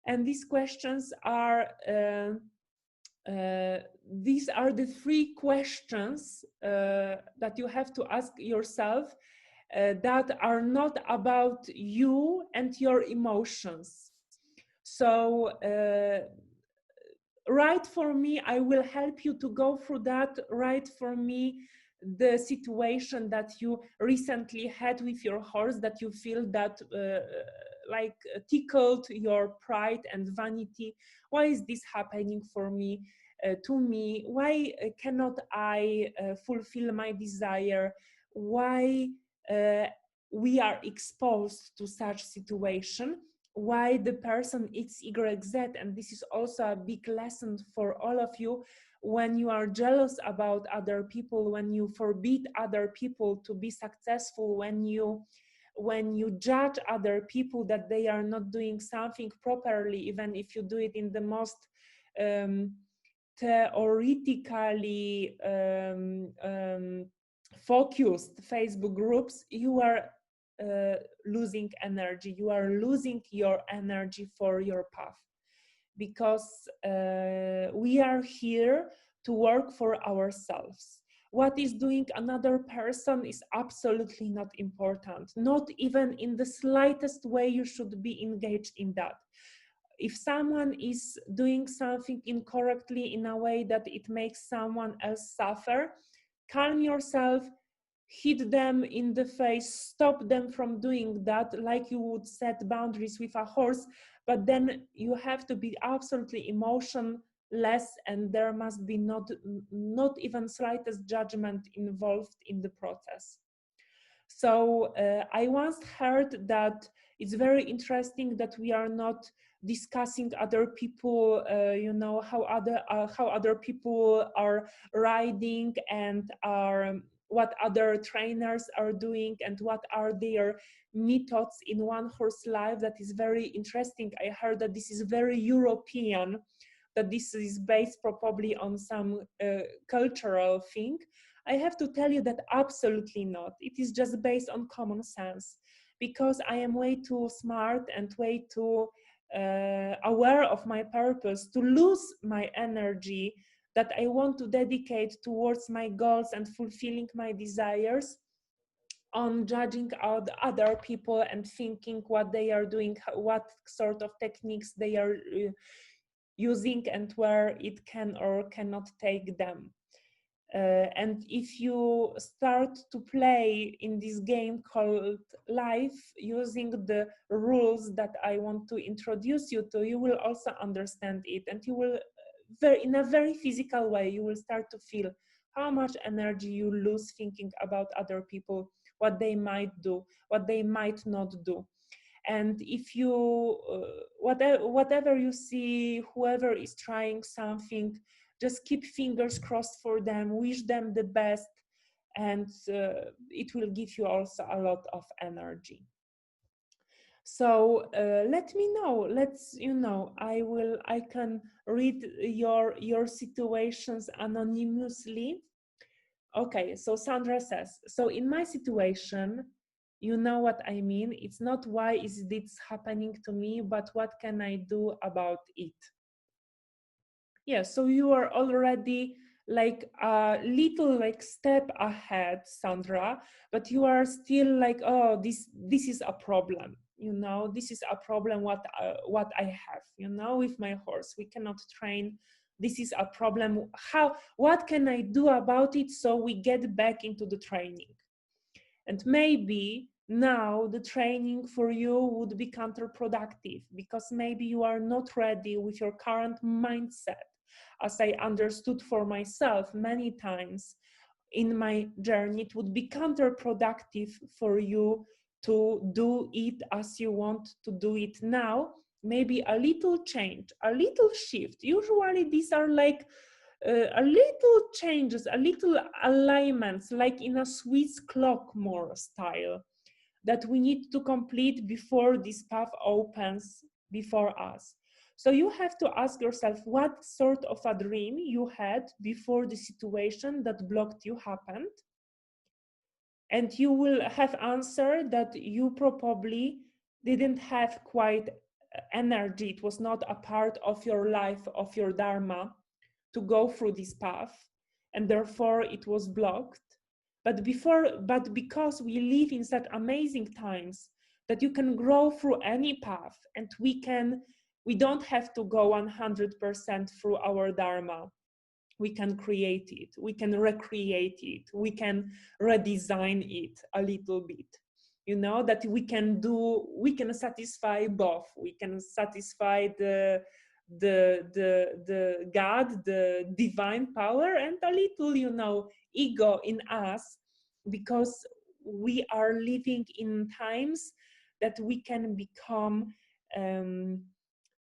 And these questions are, These are the three questions that you have to ask yourself that are not about you and your emotions. So write for me, I will help you to go through that. Write for me the situation that you recently had with your horse, that you feel that like tickled your pride and vanity. Why is this happening for me, to me? Why cannot I fulfill my desire? Why we are exposed to such situation? Why the person X, Y, Z? And this is also a big lesson for all of you. When you are jealous about other people, when you forbid other people to be successful, when you judge other people that they are not doing something properly, even if you do it in the most theoretically focused Facebook groups, you are losing energy. You are losing your energy for your path, because we are here to work for ourselves. What is doing another person is absolutely not important. Not even in the slightest way you should be engaged in that. If someone is doing something incorrectly in a way that it makes someone else suffer, calm yourself, hit them in the face, stop them from doing that, like you would set boundaries with a horse. But then you have to be absolutely emotionless, and there must be not even slightest judgment involved in the process. So I once heard that it's very interesting that we are not discussing other people, how other people are riding, and are what other trainers are doing, and what are their methods in OneHorseLife. That is very interesting. I heard that this is very European, that this is based probably on some cultural thing. I have to tell you that absolutely not. It is just based on common sense, because I am way too smart and way too aware of my purpose to lose my energy that I want to dedicate towards my goals and fulfilling my desires on judging out other people and thinking what they are doing, what sort of techniques they are using, and where it can or cannot take them. And if you start to play in this game called life using the rules that I want to introduce you to, you will also understand it, and you will, in a very physical way, you will start to feel how much energy you lose thinking about other people, what they might do, what they might not do. And if you whatever you see, whoever is trying something, just keep fingers crossed for them, wish them the best, and it will give you also a lot of energy. So let me know, I can read your situations anonymously. Okay, so Sandra says, so in my situation, you know what I mean? It's not why is this happening to me, but what can I do about it? Yeah, so you are already like a little like step ahead, Sandra, but you are still like, oh, this is a problem. This is a problem what I have, with my horse. We cannot train. This is a problem. What can I do about it so we get back into the training? And maybe now the training for you would be counterproductive, because maybe you are not ready with your current mindset. As I understood for myself many times in my journey, it would be counterproductive for you to do it as you want to do it now. Maybe a little change, a little shift. Usually these are like a little changes, a little alignments, like in a Swiss clock more style, that we need to complete before this path opens before us. So you have to ask yourself what sort of a dream you had before the situation that blocked you happened. And you will have answered that you probably didn't have quite energy. It was not a part of your life, of your dharma, to go through this path, and therefore it was blocked. But because we live in such amazing times that you can grow through any path, and we don't have to go 100% through our dharma. We can create it, we can recreate it, we can redesign it a little bit. You know, that we can satisfy both. We can satisfy the God, the divine power, and a little, you know, ego in us, because we are living in times that we can become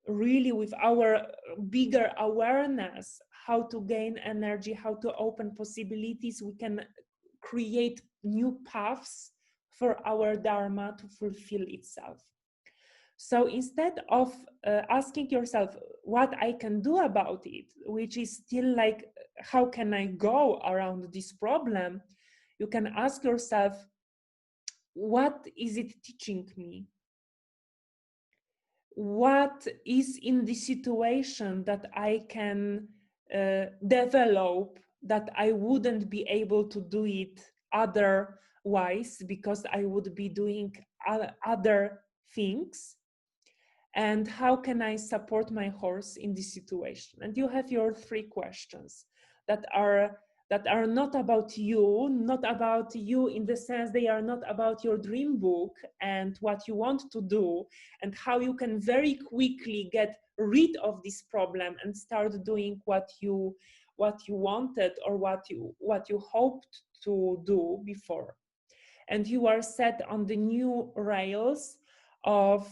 really, with our bigger awareness, how to gain energy, how to open possibilities, we can create new paths for our dharma to fulfill itself. So instead of asking yourself what I can do about it, which is still like, how can I go around this problem, you can ask yourself, what is it teaching me? What is in the situation that I can develop, that I wouldn't be able to do it otherwise, because I would be doing other things? And how can I support my horse in this situation? And you have your 3 questions that are not about you in the sense they are not about your dream book and what you want to do and how you can very quickly get rid of this problem and start doing what you wanted or what you hoped to do before. And you are set on the new rails of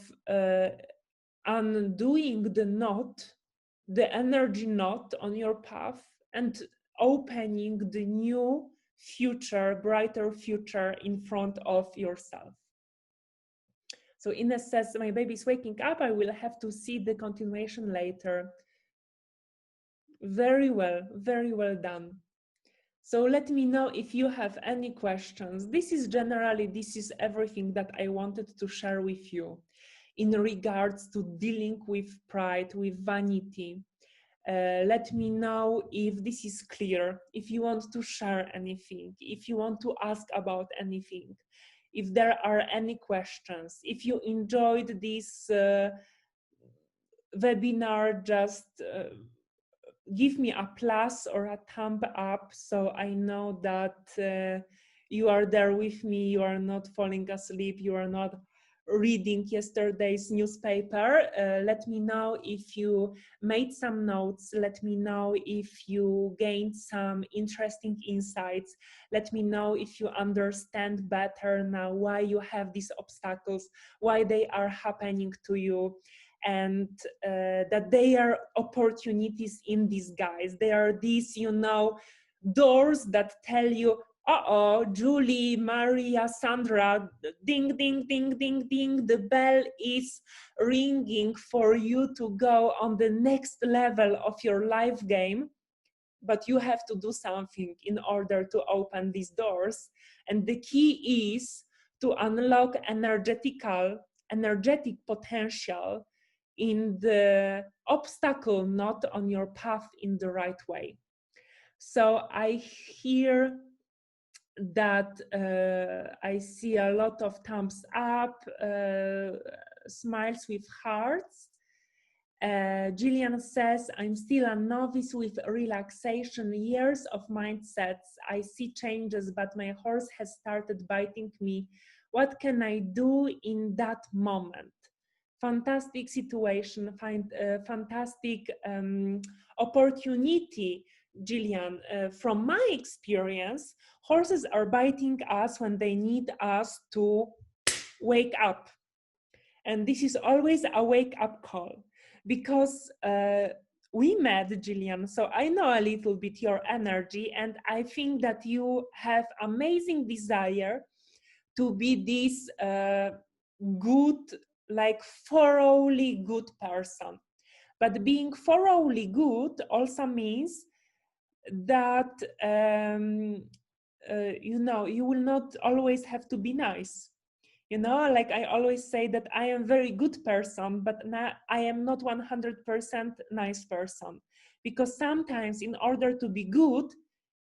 undoing the knot, the energy knot on your path, and opening the new future, brighter future in front of yourself. So Ines says, my baby's waking up, I will have to see the continuation later. Very well done. So let me know if you have any questions. This is everything that I wanted to share with you in regards to dealing with pride, with vanity. Let me know if this is clear, if you want to share anything, if you want to ask about anything, if there are any questions. If you enjoyed this webinar, just give me a plus or a thumb up, so I know that you are there with me, you are not falling asleep, you are not reading yesterday's newspaper. Let me know if you made some notes. Let me know if you gained some interesting insights. Let me know if you understand better now why you have these obstacles, why they are happening to you, and that they are opportunities in disguise. They are these, you know, doors that tell you, uh-oh, Julie, Maria, Sandra, ding, ding, ding, ding, ding, the bell is ringing for you to go on the next level of your life game, but you have to do something in order to open these doors. And the key is to unlock energetic potential in the obstacle not on your path in the right way. So I hear that I see a lot of thumbs up, smiles with hearts. Gillian says, I'm still a novice with relaxation, years of mindsets. I see changes, but my horse has started biting me. What can I do in that moment? Fantastic situation, fantastic opportunity, Gillian. From my experience, horses are biting us when they need us to wake up. And this is always a wake-up call, because we met, Gillian, so I know a little bit your energy, and I think that you have amazing desire to be this good, like thoroughly good person. But being thoroughly good also means that you know, you will not always have to be nice. You know, like I always say that I am a very good person, but I am not 100% nice person. because sometimes in order to be good,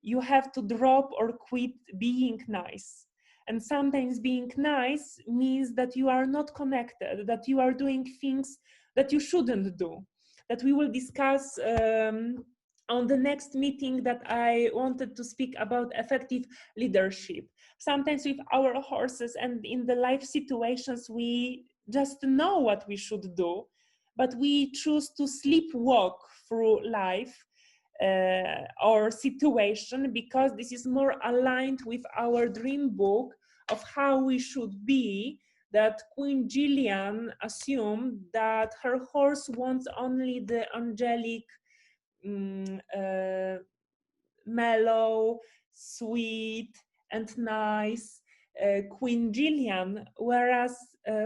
you have to drop or quit being nice. And sometimes being nice means that you are not connected, that you are doing things that you shouldn't do, that we will discuss on the next meeting, that I wanted to speak about effective leadership. Sometimes with our horses and in the life situations, we just know what we should do, but we choose to sleepwalk through life or situation, because this is more aligned with our dream book of how we should be, that Queen Gillian assumed that her horse wants only the angelic, mellow, sweet, and nice Queen Gillian, whereas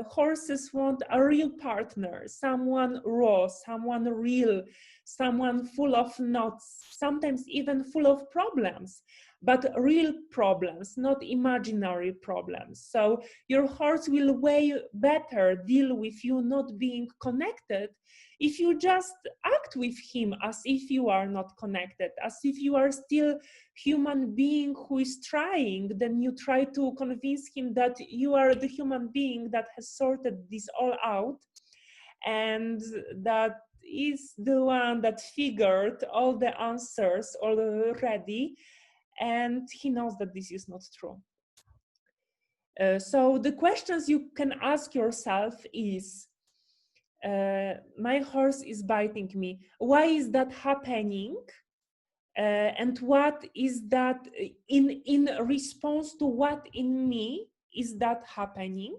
horses want a real partner, someone raw, someone real, someone full of knots, sometimes even full of problems, but real problems, not imaginary problems. So your horse will way better deal with you not being connected if you just act with him as if you are not connected, as if you are still human being who is trying. Then you try to convince him that you are the human being that has sorted this all out, and that is the one that figured all the answers already, and he knows that this is not true. So the questions you can ask yourself is, my horse is biting me. Why is that happening? And what is that in response to? What in me is that happening?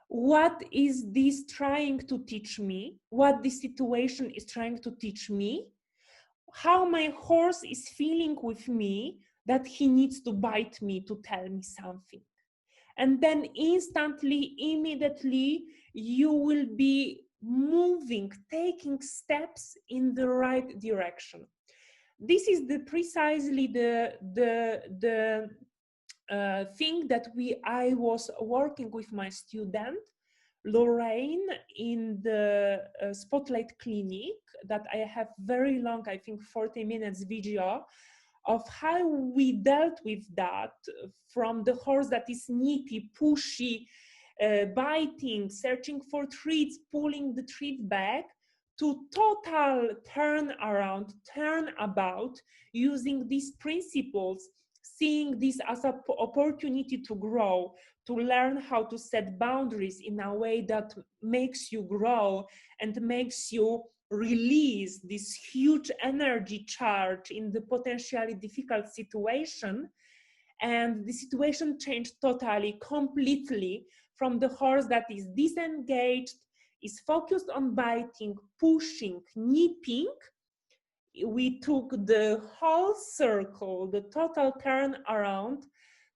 What is this trying to teach me? What this situation is trying to teach me? How my horse is feeling with me that he needs to bite me to tell me something. And then instantly, immediately, you will be moving, taking steps in the right direction. This is precisely the thing that I was working with my student Lorraine in the Spotlight Clinic, that I have very long, I think 40 minutes video of how we dealt with that, from the horse that is nippy, pushy, biting, searching for treats, pulling the treat back, to total turnabout, using these principles, seeing this as an opportunity to grow, to learn how to set boundaries in a way that makes you grow and makes you release this huge energy charge in the potentially difficult situation. And the situation changed totally, completely, from the horse that is disengaged, is focused on biting, pushing, nipping. We took the whole circle, the total turn around,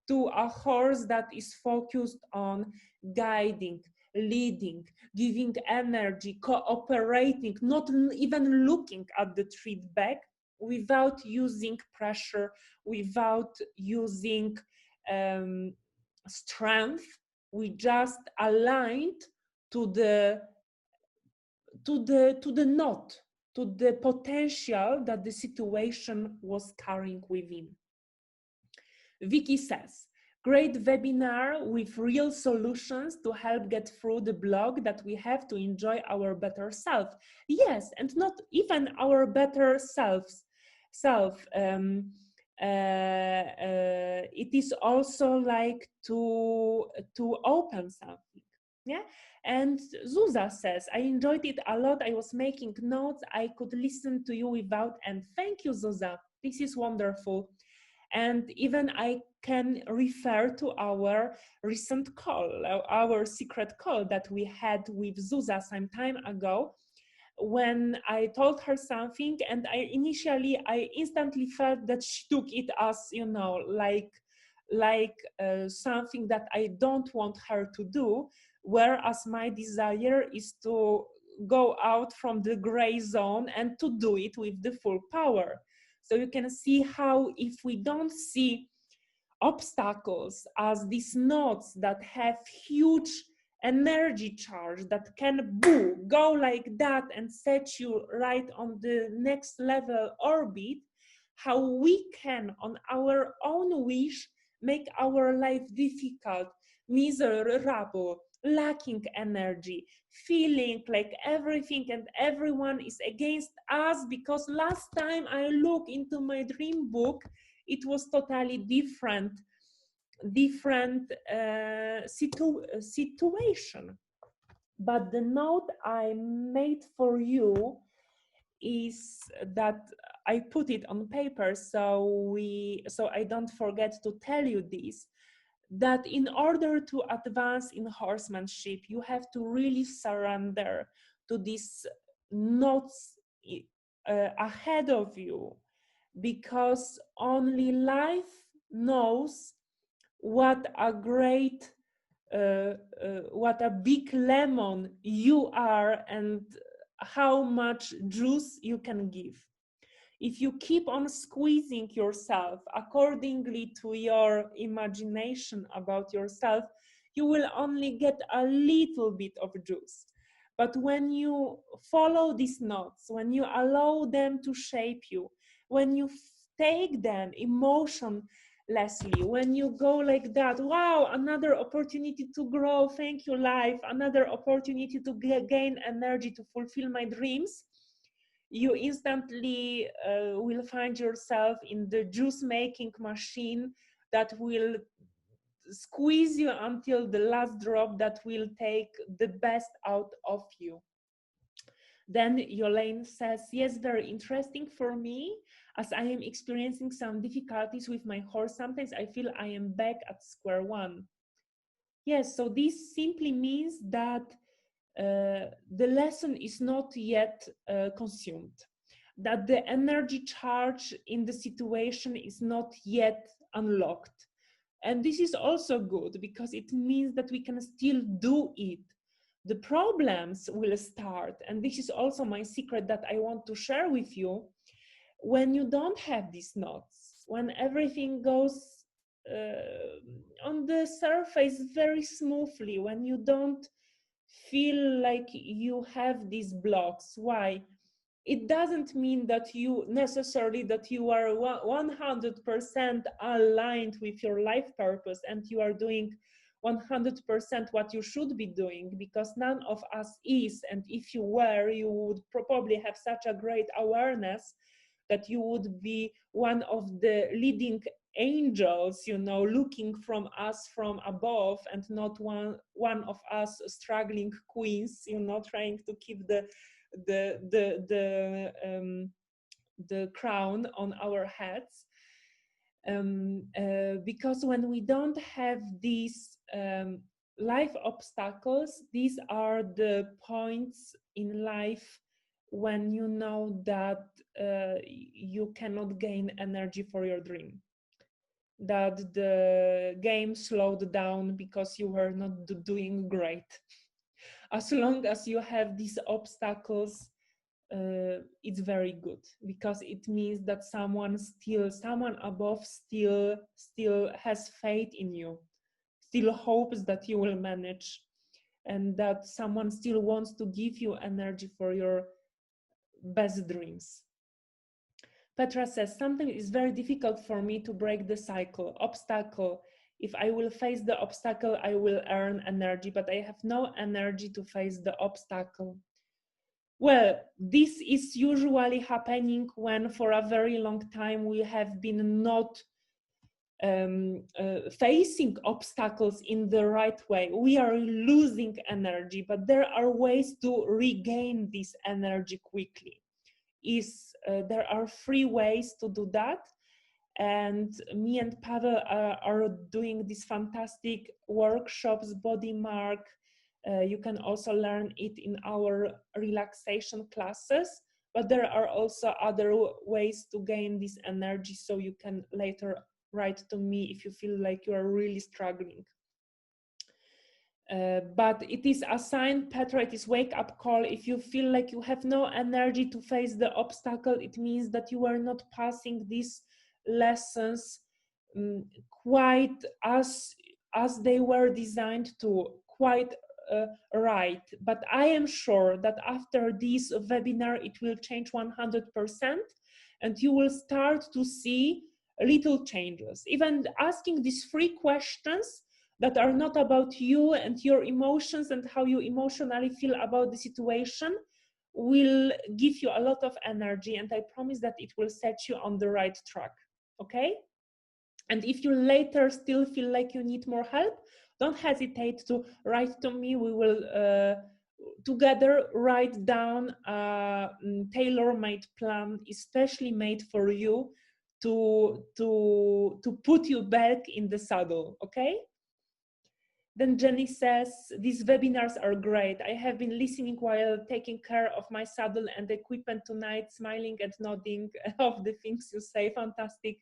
to a horse that is focused on guiding, leading, giving energy, cooperating, not even looking at the treat back, without using pressure, without using strength. We just aligned to the knot, to the potential that the situation was carrying within. Vicky says, great webinar with real solutions to help get through the block that we have to enjoy our better self. Yes, and not even our better selves. It is also like to open something. Yeah. And Zuza says, I enjoyed it a lot. I was making notes. I could listen to you without end. Thank you, Zuza. This is wonderful. And even I can refer to our recent call, our secret call that we had with Zuza some time ago, when I told her something, and I instantly felt that she took it as, you know, like something that I don't want her to do, whereas my desire is to go out from the gray zone and to do it with the full power. So you can see how, if we don't see obstacles as these knots that have huge energy charge that can boo, go like that and set you right on the next level orbit, how we can, on our own wish, make our life difficult, miserable, lacking energy, feeling like everything and everyone is against us, because last time I looked into my dream book, it was totally different situation. But the note I made for you is that I put it on paper, so I don't forget to tell you this, that in order to advance in horsemanship, you have to really surrender to these notes ahead of you, because only life knows what a great what a big lemon you are and how much juice you can give. If you keep on squeezing yourself accordingly to your imagination about yourself, you will only get a little bit of juice. But when you follow these notes, when you allow them to shape you, when you take them emotionlessly, when you go like that, wow, another opportunity to grow, thank you life, another opportunity to gain energy to fulfill my dreams, you instantly will find yourself in the juice making machine that will squeeze you until the last drop, that will take the best out of you. Then Yolaine says, yes, very interesting for me, as I am experiencing some difficulties with my horse. Sometimes I feel I am back at square one. Yes, so this simply means that the lesson is not yet consumed, that the energy charge in the situation is not yet unlocked. And this is also good, because it means that we can still do it. The problems will start, and this is also my secret that I want to share with you, when you don't have these knots, when everything goes on the surface very smoothly, when you don't feel like you have these blocks. Why? It doesn't mean that you necessarily that you are 100% aligned with your life purpose and you are doing 100% what you should be doing, because none of us is. And if you were, you would probably have such a great awareness that you would be one of the leading angels, you know, looking from us from above, and not one of us struggling queens, you know, trying to keep the crown on our heads. Because when we don't have these life obstacles, these are the points in life when you know that you cannot gain energy for your dream, that the game slowed down because you were not doing great. As long as you have these obstacles, it's very good, because it means that someone above still has faith in you, still hopes that you will manage, and that someone still wants to give you energy for your best dreams. Petra says, something is very difficult for me to break the cycle. Obstacle. If I will face the obstacle, I will earn energy, but I have no energy to face the obstacle. Well, this is usually happening when for a very long time we have been not facing obstacles in the right way. We are losing energy, but there are ways to regain this energy quickly. There are 3 ways to do that, and me and Pavel are doing these fantastic workshops, body mark. You can also learn it in our relaxation classes, but there are also other ways to gain this energy, so you can later write to me if you feel like you are really struggling. But it is a sign, Petra, it is wake-up call. If you feel like you have no energy to face the obstacle, it means that you are not passing these lessons quite as they were designed to, quite right, but I am sure that after this webinar it will change 100%, and you will start to see little changes. Even asking these 3 questions that are not about you and your emotions and how you emotionally feel about the situation will give you a lot of energy, and I promise that it will set you on the right track. Okay? And if you later still feel like you need more help, don't hesitate to write to me. We will together write down a tailor-made plan, especially made for you to put you back in the saddle. Okay? Then Jenny says, these webinars are great. I have been listening while taking care of my saddle and equipment tonight, smiling and nodding of the things you say. Fantastic.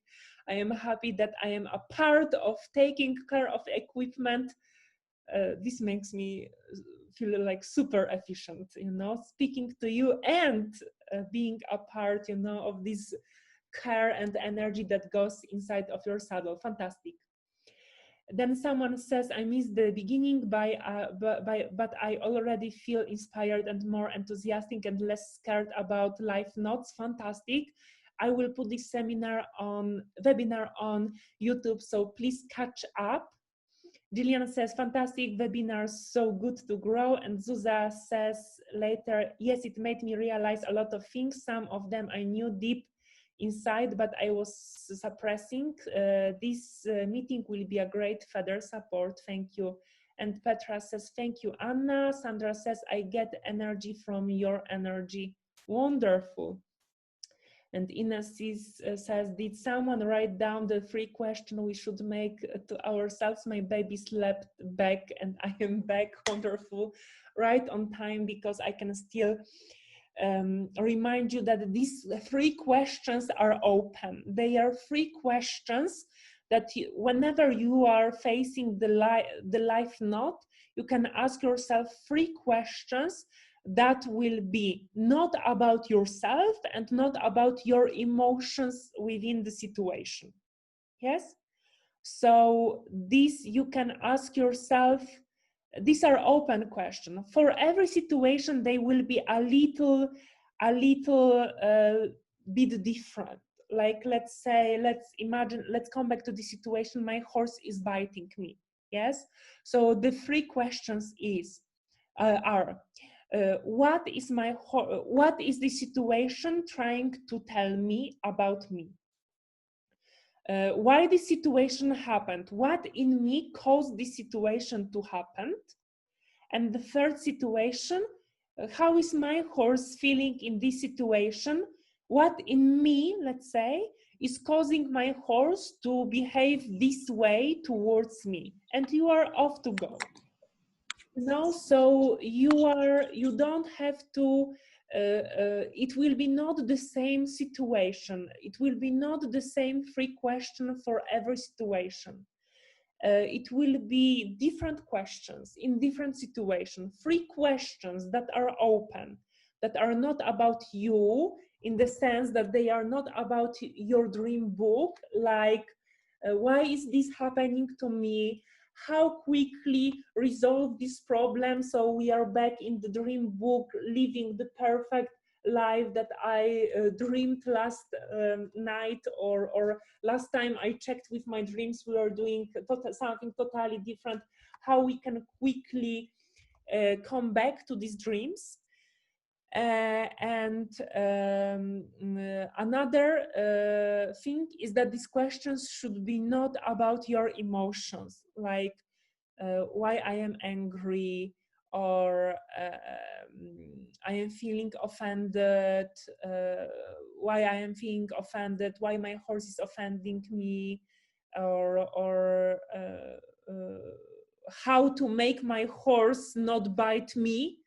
I am happy that I am a part of taking care of equipment. This makes me feel like super efficient, you know, speaking to you and being a part, you know, of this care and energy that goes inside of your saddle. Fantastic. Then someone says, I missed the beginning, but I already feel inspired and more enthusiastic and less scared about life notes. Fantastic. I will put this webinar on YouTube, so please catch up. Gillian says, fantastic webinars, so good to grow. And Zuza says later, yes, it made me realize a lot of things. Some of them I knew deep inside, but I was suppressing. This meeting will be a great further support. Thank you. And Petra says, thank you, Anna. Sandra says, I get energy from your energy. Wonderful. And Ines says, did someone write down the 3 questions we should make to ourselves? My baby slept back and I am back. Wonderful. Right on time, because I can still remind you that these 3 questions are open. They are 3 questions that whenever you are facing the life knot, you can ask yourself 3 questions that will be not about yourself and not about your emotions within the situation. Yes? So this you can ask yourself. These are open questions. For every situation, they will be a little bit different. Like, let's say, let's come back to the situation. My horse is biting me. Yes. So the 3 questions are. What is the situation trying to tell me about me? Why this situation happened? What in me caused this situation to happen? And the 3rd situation, how is my horse feeling in this situation? What in me, let's say, is causing my horse to behave this way towards me? And you are off to go. No, so you don't have to, it will be not the same situation. It will be not the same 3 questions for every situation. It will be different questions in different situations, 3 questions that are open, that are not about you, in the sense that they are not about your dream book, like why is this happening to me? How quickly resolve this problem so we are back in the dream book, living the perfect life that I dreamed last night, or last time I checked with my dreams, we are doing something totally different. How we can quickly come back to these dreams. Another thing is that these questions should be not about your emotions, like why I am angry, or I am feeling offended, why I am feeling offended, why my horse is offending me, or how to make my horse not bite me,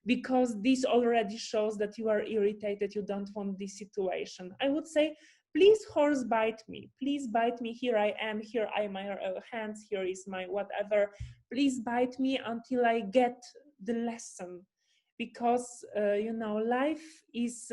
because this already shows that you are irritated, you don't want this situation. I would say, please, horse, bite me. Please bite me. Here I am. Here are my hands. Here is my whatever. Please bite me until I get the lesson. Because, you know, life is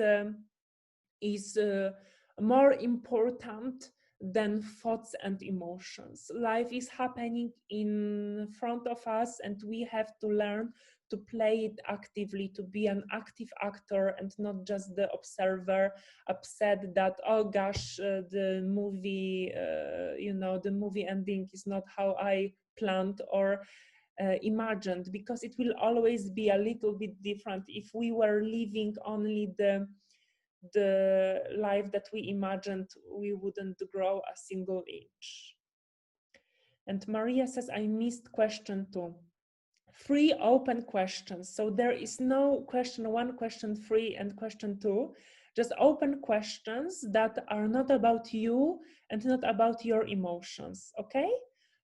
more important than thoughts and emotions. Life is happening in front of us, and we have to learn to play it actively, to be an active actor and not just the observer, upset that, oh gosh, the movie, the movie ending is not how I planned or imagined, because it will always be a little bit different if we were living only the life that we imagined. We wouldn't grow a single inch. And Maria says, I missed question 2. 3 open questions. So there is no question 1, question 3, and question 2. Just open questions that are not about you and not about your emotions, okay?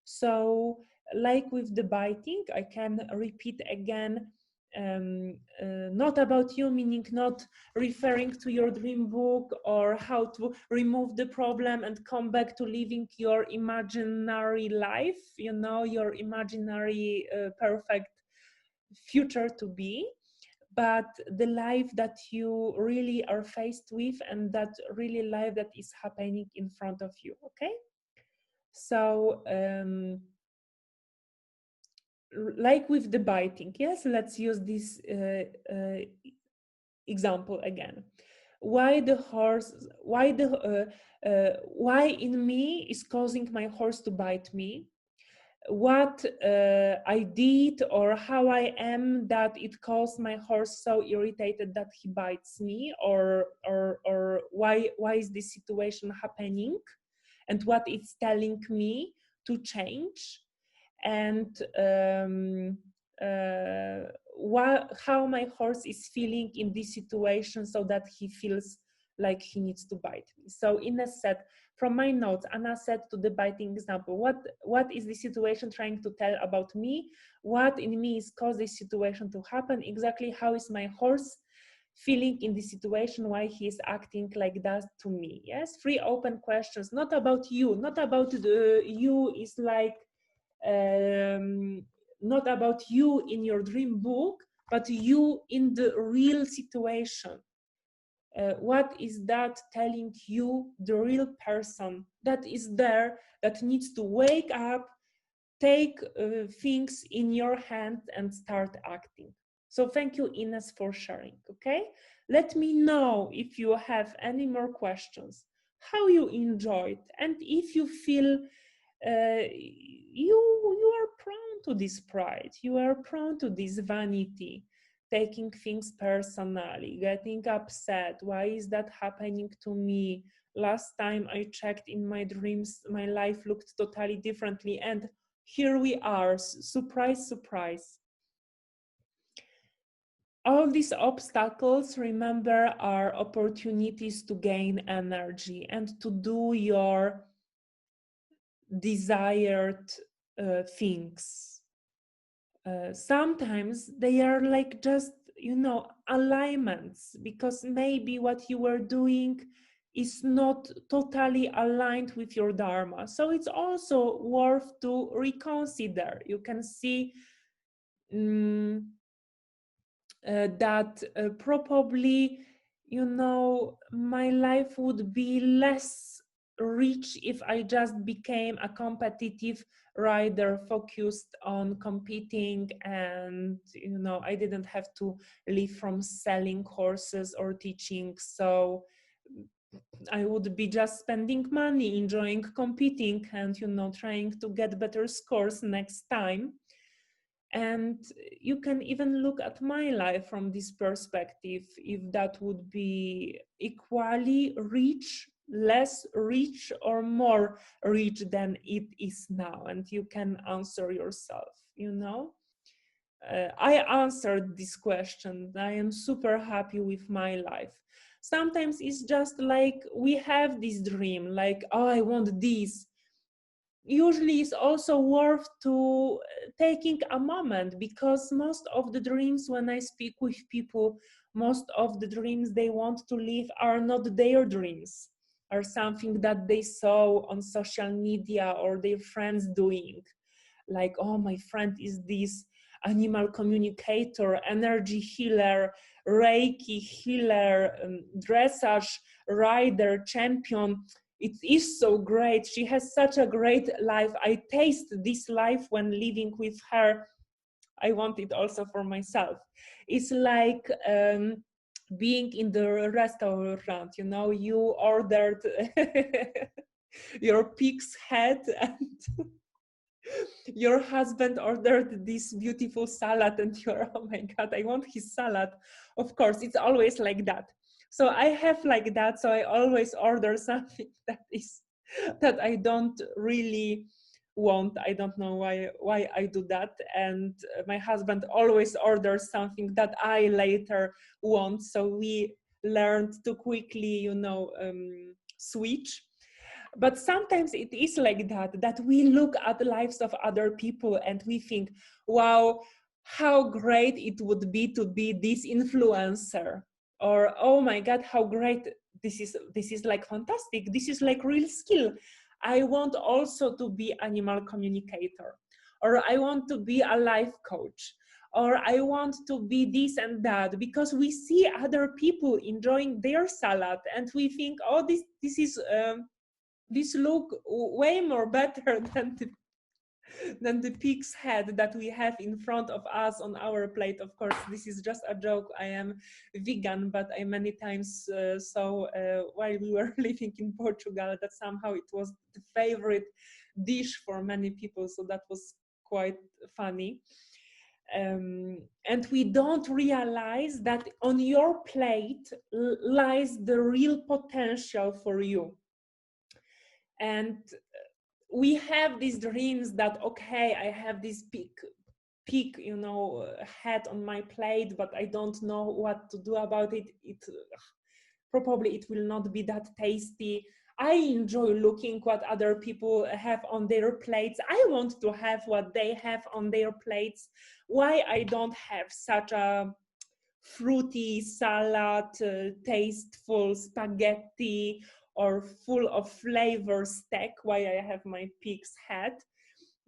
So like with the biting, I can repeat again, not about you, meaning not referring to your dream book or how to remove the problem and come back to living your imaginary life, your imaginary perfect future to be, but the life that you really are faced with, and that really life that is happening in front of you, okay? So like with the biting, yes, let's use this example again. Why in me is causing my horse to bite me? What I did or how I am that it caused my horse so irritated that he bites me, or why is this situation happening, and what it's telling me to change, and how my horse is feeling in this situation so that he feels like he needs to bite me. So Ines said, from my notes, Anna said to the biting example, what is the situation trying to tell about me? What in me is caused this situation to happen? Exactly how is my horse feeling in this situation, why he is acting like that to me? Yes, 3 open questions, not about you, not about you is like, not about you in your dream book, but you in the real situation. What is that telling you, the real person that is there, that needs to wake up, take things in your hand and start acting? So thank you, Ines, for sharing, okay? Let me know if you have any more questions, how you enjoyed, and if you feel you are prone to this pride, you are prone to this vanity, taking things personally, getting upset. Why is that happening to me? Last time I checked in my dreams, my life looked totally differently, and here we are. Surprise, surprise. All these obstacles, remember, are opportunities to gain energy and to do your desired things. Sometimes they are like just, alignments, because maybe what you were doing is not totally aligned with your dharma. So it's also worth to reconsider. You can see that probably, my life would be less rich if I just became a competitive rider focused on competing, and I didn't have to live from selling horses or teaching. So I would be just spending money, enjoying competing, and trying to get better scores next time. And you can even look at my life from this perspective, if that would be equally rich, less rich, or more rich than it is now. And you can answer yourself, I answered this question. I am super happy with my life. Sometimes it's just like we have this dream, like, oh, I want this. Usually it's also worth to taking a moment, because most of the dreams, when I speak with people, most of the dreams they want to live are not their dreams, are something that they saw on social media or their friends doing. Like, oh, my friend is this animal communicator, energy healer, Reiki healer, dressage rider champion. it is so great. She has such a great life. I taste this life when living with her. I want it also for myself. It's like being in the restaurant, you know, you ordered your pig's head and your husband ordered this beautiful salad and you're, oh my God, I want his salad. Of course, it's always like that. So I have like that. So I always order something that I don't really want. I don't know why I do that. And my husband always orders something that I later want. So we learned to quickly, you know, switch. But sometimes it is like that we look at the lives of other people and we think, wow, how great it would be to be this influencer, or oh my God, how great this is like fantastic, this is like real skill. I want also to be animal communicator, or I want to be a life coach, or I want to be this and that, because we see other people enjoying their salad and we think, oh, this look way more better than the pig's head that we have in front of us on our plate. Of course, this is just a joke. I am vegan, but I many times saw while we were living in Portugal that somehow it was the favorite dish for many people. So that was quite funny. And we don't realize that on your plate lies the real potential for you. And we have these dreams that, okay, I have this pig, you know, head on my plate, but I don't know what to do about it. Probably it will not be that tasty. I enjoy looking what other people have on their plates. I want to have what they have on their plates. Why I don't have such a fruity salad, tasteful spaghetti, or full of flavor steak? Why I have my pig's head?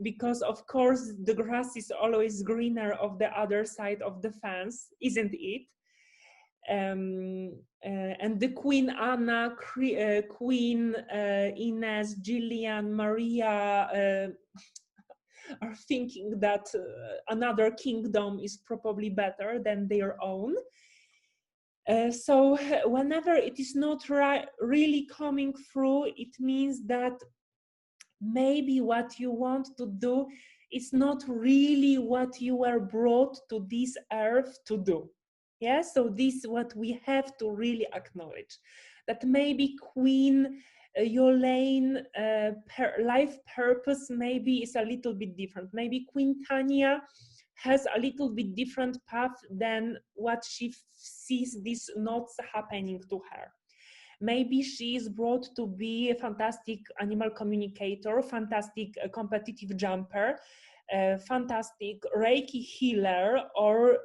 Because of course the grass is always greener of the other side of the fence, isn't it? And the Queen Anna, Queen Ines, Gillian, Maria are thinking that another kingdom is probably better than their own. So whenever it is not really coming through, it means that maybe what you want to do is not really what you were brought to this earth to do. Yeah, so this is what we have to really acknowledge, that maybe Queen Yolaine life purpose maybe is a little bit different. Maybe Queen Tanya has a little bit different path than what she sees these notes happening to her. Maybe she is brought to be a fantastic animal communicator, fantastic competitive jumper, fantastic Reiki healer, or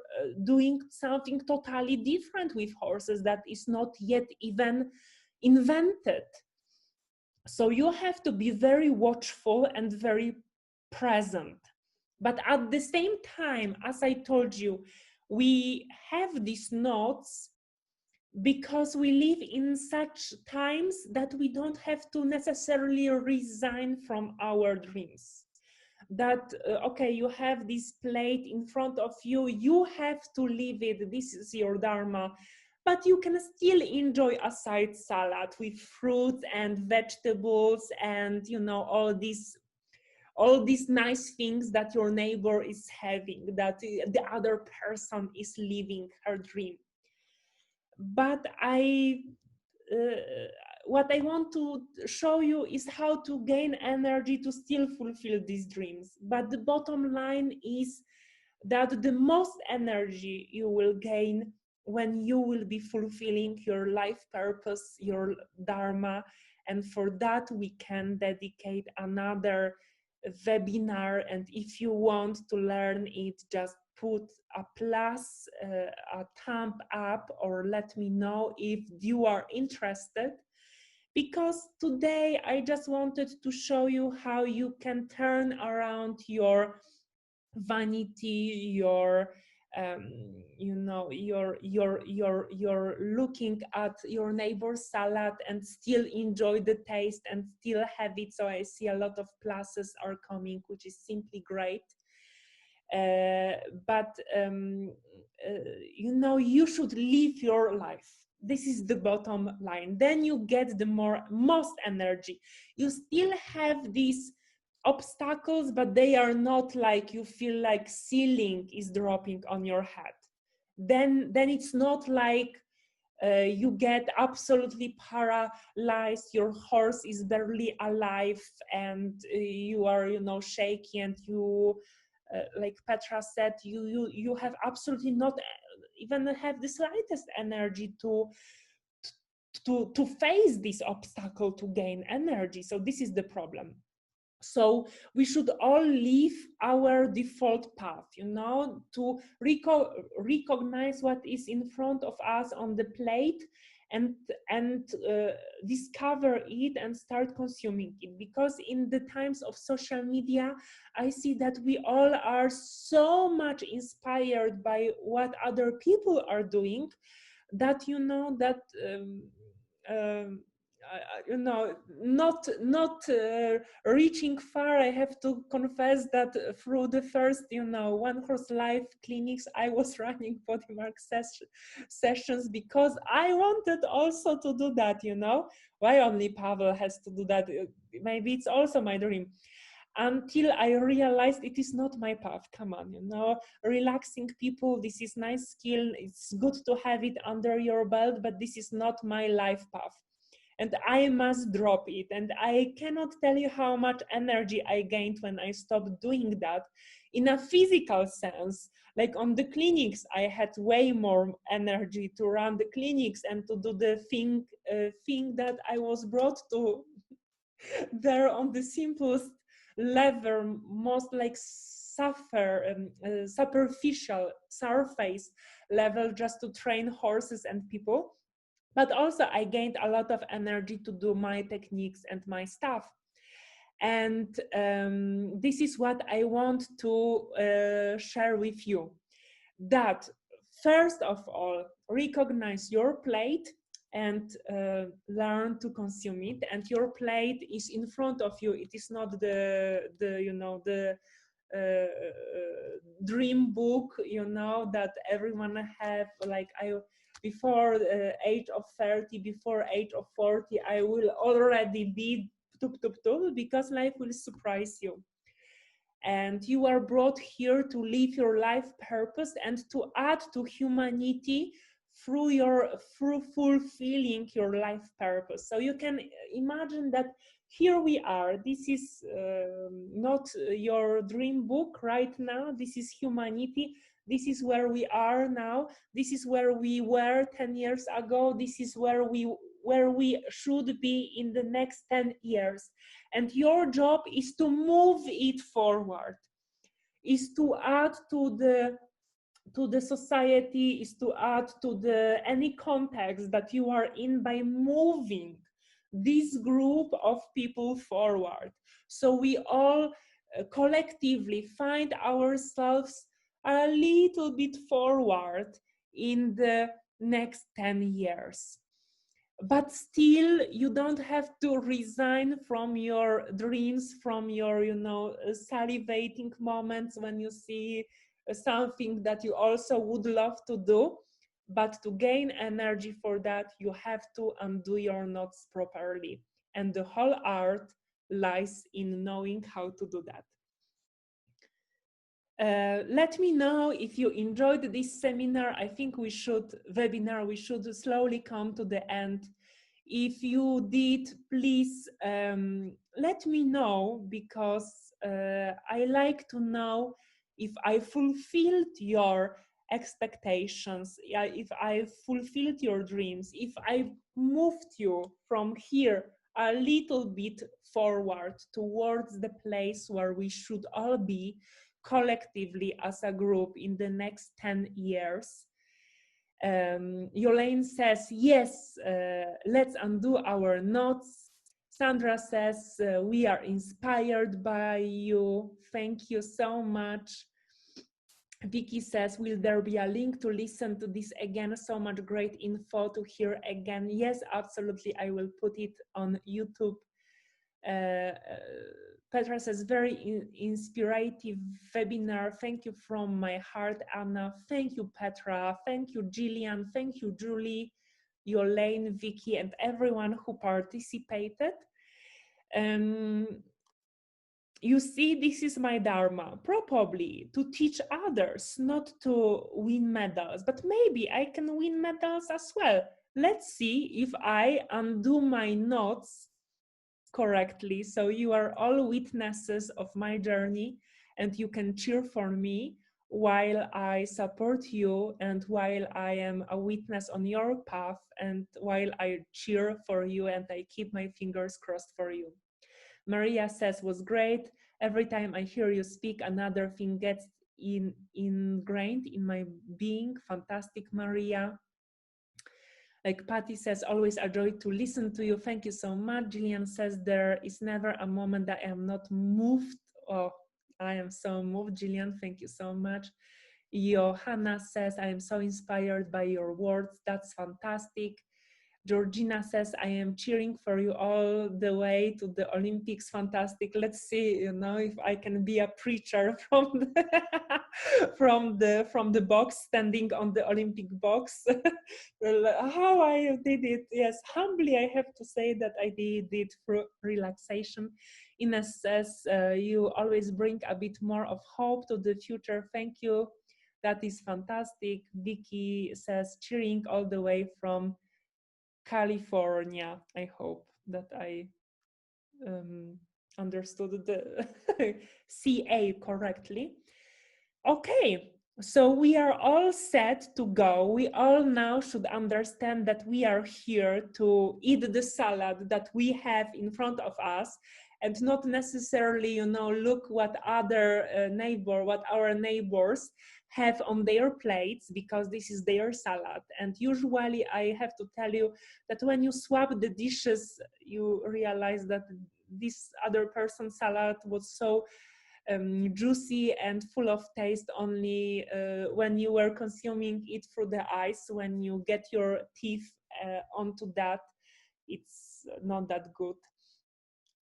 doing something totally different with horses that is not yet even invented. So you have to be very watchful and very present. But at the same time, as I told you, we have these notes because we live in such times that we don't have to necessarily resign from our dreams. That, okay, you have this plate in front of you, you have to leave it, this is your dharma, but you can still enjoy a side salad with fruits and vegetables and, you know, all these nice things that your neighbor is having, that the other person is living her dream. But what I want to show you is how to gain energy to still fulfill these dreams. But the bottom line is that the most energy you will gain when you will be fulfilling your life purpose, your dharma. And for that, we can dedicate another webinar. And if you want to learn it, just put a plus, a thumb up, or let me know if you are interested. Because today I just wanted to show you how you can turn around your vanity, your you know, you're looking at your neighbor's salad and still enjoy the taste and still have it. So I see a lot of pluses are coming, which is simply great. But you know, you should live your life. This is the bottom line. Then you get the most energy. You still have these obstacles, but they are not like you feel like ceiling is dropping on your head. Then it's not like you get absolutely paralyzed, your horse is barely alive, and you are, you know, shaky, and you like Petra said, you have absolutely not even have the slightest energy to face this obstacle to gain energy. So this is the problem. So we should all leave our default path, you know, to recognize what is in front of us on the plate, and discover it and start consuming it. Because in the times of social media, I see that we all are so much inspired by what other people are doing, that, you know, that you know, not reaching far. I have to confess that through the first, you know, OneHorseLife clinics, I was running body mark sessions because I wanted also to do that, you know. Why only Pavel has to do that? Maybe it's also my dream. Until I realized it is not my path. Come on, you know, relaxing people, this is nice skill, it's good to have it under your belt, but this is not my life path. And I must drop it. And I cannot tell you how much energy I gained when I stopped doing that in a physical sense. Like on the clinics, I had way more energy to run the clinics and to do the thing that I was brought to there on the simplest level, most like superficial surface level, just to train horses and people. But also I gained a lot of energy to do my techniques and my stuff. And this is what I want to share with you. That first of all, recognize your plate and learn to consume it. And your plate is in front of you. It is not the you know, the dream book, you know, that everyone have. Like before age of 30, before age of 40, I will already be because life will surprise you. And you are brought here to live your life purpose and to add to humanity through fulfilling your life purpose. So you can imagine that here we are. This is not your dream book right now. This is humanity. This is where we are now. This is where we were 10 years ago. This is where we should be in the next 10 years. And your job is to move it forward, is to add to the society, is to add to any context that you are in by moving this group of people forward. So we all collectively find ourselves a little bit forward in the next 10 years. But still, you don't have to resign from your dreams, from your, you know, salivating moments when you see something that you also would love to do. But to gain energy for that, you have to undo your knots properly. And the whole art lies in knowing how to do that. Let me know if you enjoyed this seminar. I think we should slowly come to the end. If you did, please let me know, because I like to know if I fulfilled your expectations, if I fulfilled your dreams, if I moved you from here a little bit forward towards the place where we should all be collectively as a group in the next 10 years. Yolaine says, yes, let's undo our knots. Sandra says, we are inspired by you. Thank you so much. Vicky says, will there be a link to listen to this again? So much great info to hear again. Yes, absolutely. I will put it on YouTube. Petra says, very inspirative webinar. Thank you from my heart, Anna. Thank you, Petra. Thank you, Gillian. Thank you, Julie, Yolaine, Vicky, and everyone who participated. You see, this is my dharma, probably to teach others, not to win medals, but maybe I can win medals as well. Let's see if I undo my knots correctly. So you are all witnesses of my journey, and you can cheer for me while I support you, and while I am a witness on your path, and while I cheer for you and I keep my fingers crossed for you. Maria says, was great. Every time I hear you speak, another thing gets ingrained in my being. Fantastic, Maria. Like Patty says, always a joy to listen to you. Thank you so much. Gillian says, there is never a moment that I am not moved. Oh, I am so moved, Gillian. Thank you so much. Johanna says, I am so inspired by your words. That's fantastic. Georgina says, I am cheering for you all the way to the Olympics. Fantastic. Let's see, you know, if I can be a preacher from the from the box, standing on the Olympic box. How I did it. Yes, humbly I have to say that I did it through relaxation. Ines says, you always bring a bit more of hope to the future. Thank you. That is fantastic. Vicky says, cheering all the way from California. I hope that I understood the CA correctly. Okay, so we are all set to go. We all now should understand that we are here to eat the salad that we have in front of us, and not necessarily, you know, look what other what our neighbors have on their plates, because this is their salad. And usually I have to tell you that when you swap the dishes, you realize that this other person's salad was so juicy and full of taste only when you were consuming it through the eyes. When you get your teeth onto that, it's not that good.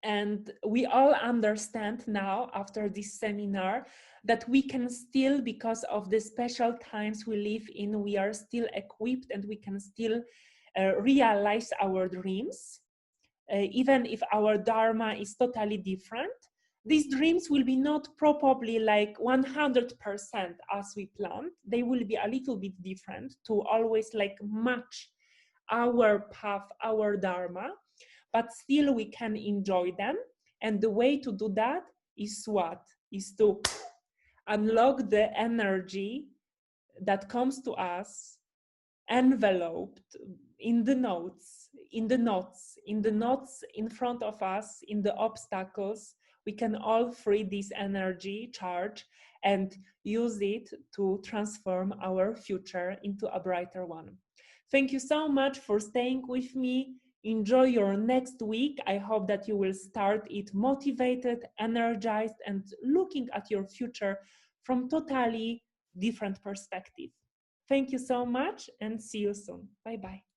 And we all understand now, after this seminar, that we can still, because of the special times we live in, we are still equipped and we can still realize our dreams, even if our dharma is totally different. These dreams will be not probably like 100% as we planned. They will be a little bit different to always like match our path, our dharma, but still we can enjoy them. And the way to do that is what? Is to unlock the energy that comes to us enveloped in the knots, in front of us, in the obstacles. We can all free this energy charge and use it to transform our future into a brighter one. Thank you so much for staying with me. Enjoy your next week. I hope that you will start it motivated, energized, and looking at your future from totally different perspective. Thank you so much and see you soon. Bye-bye.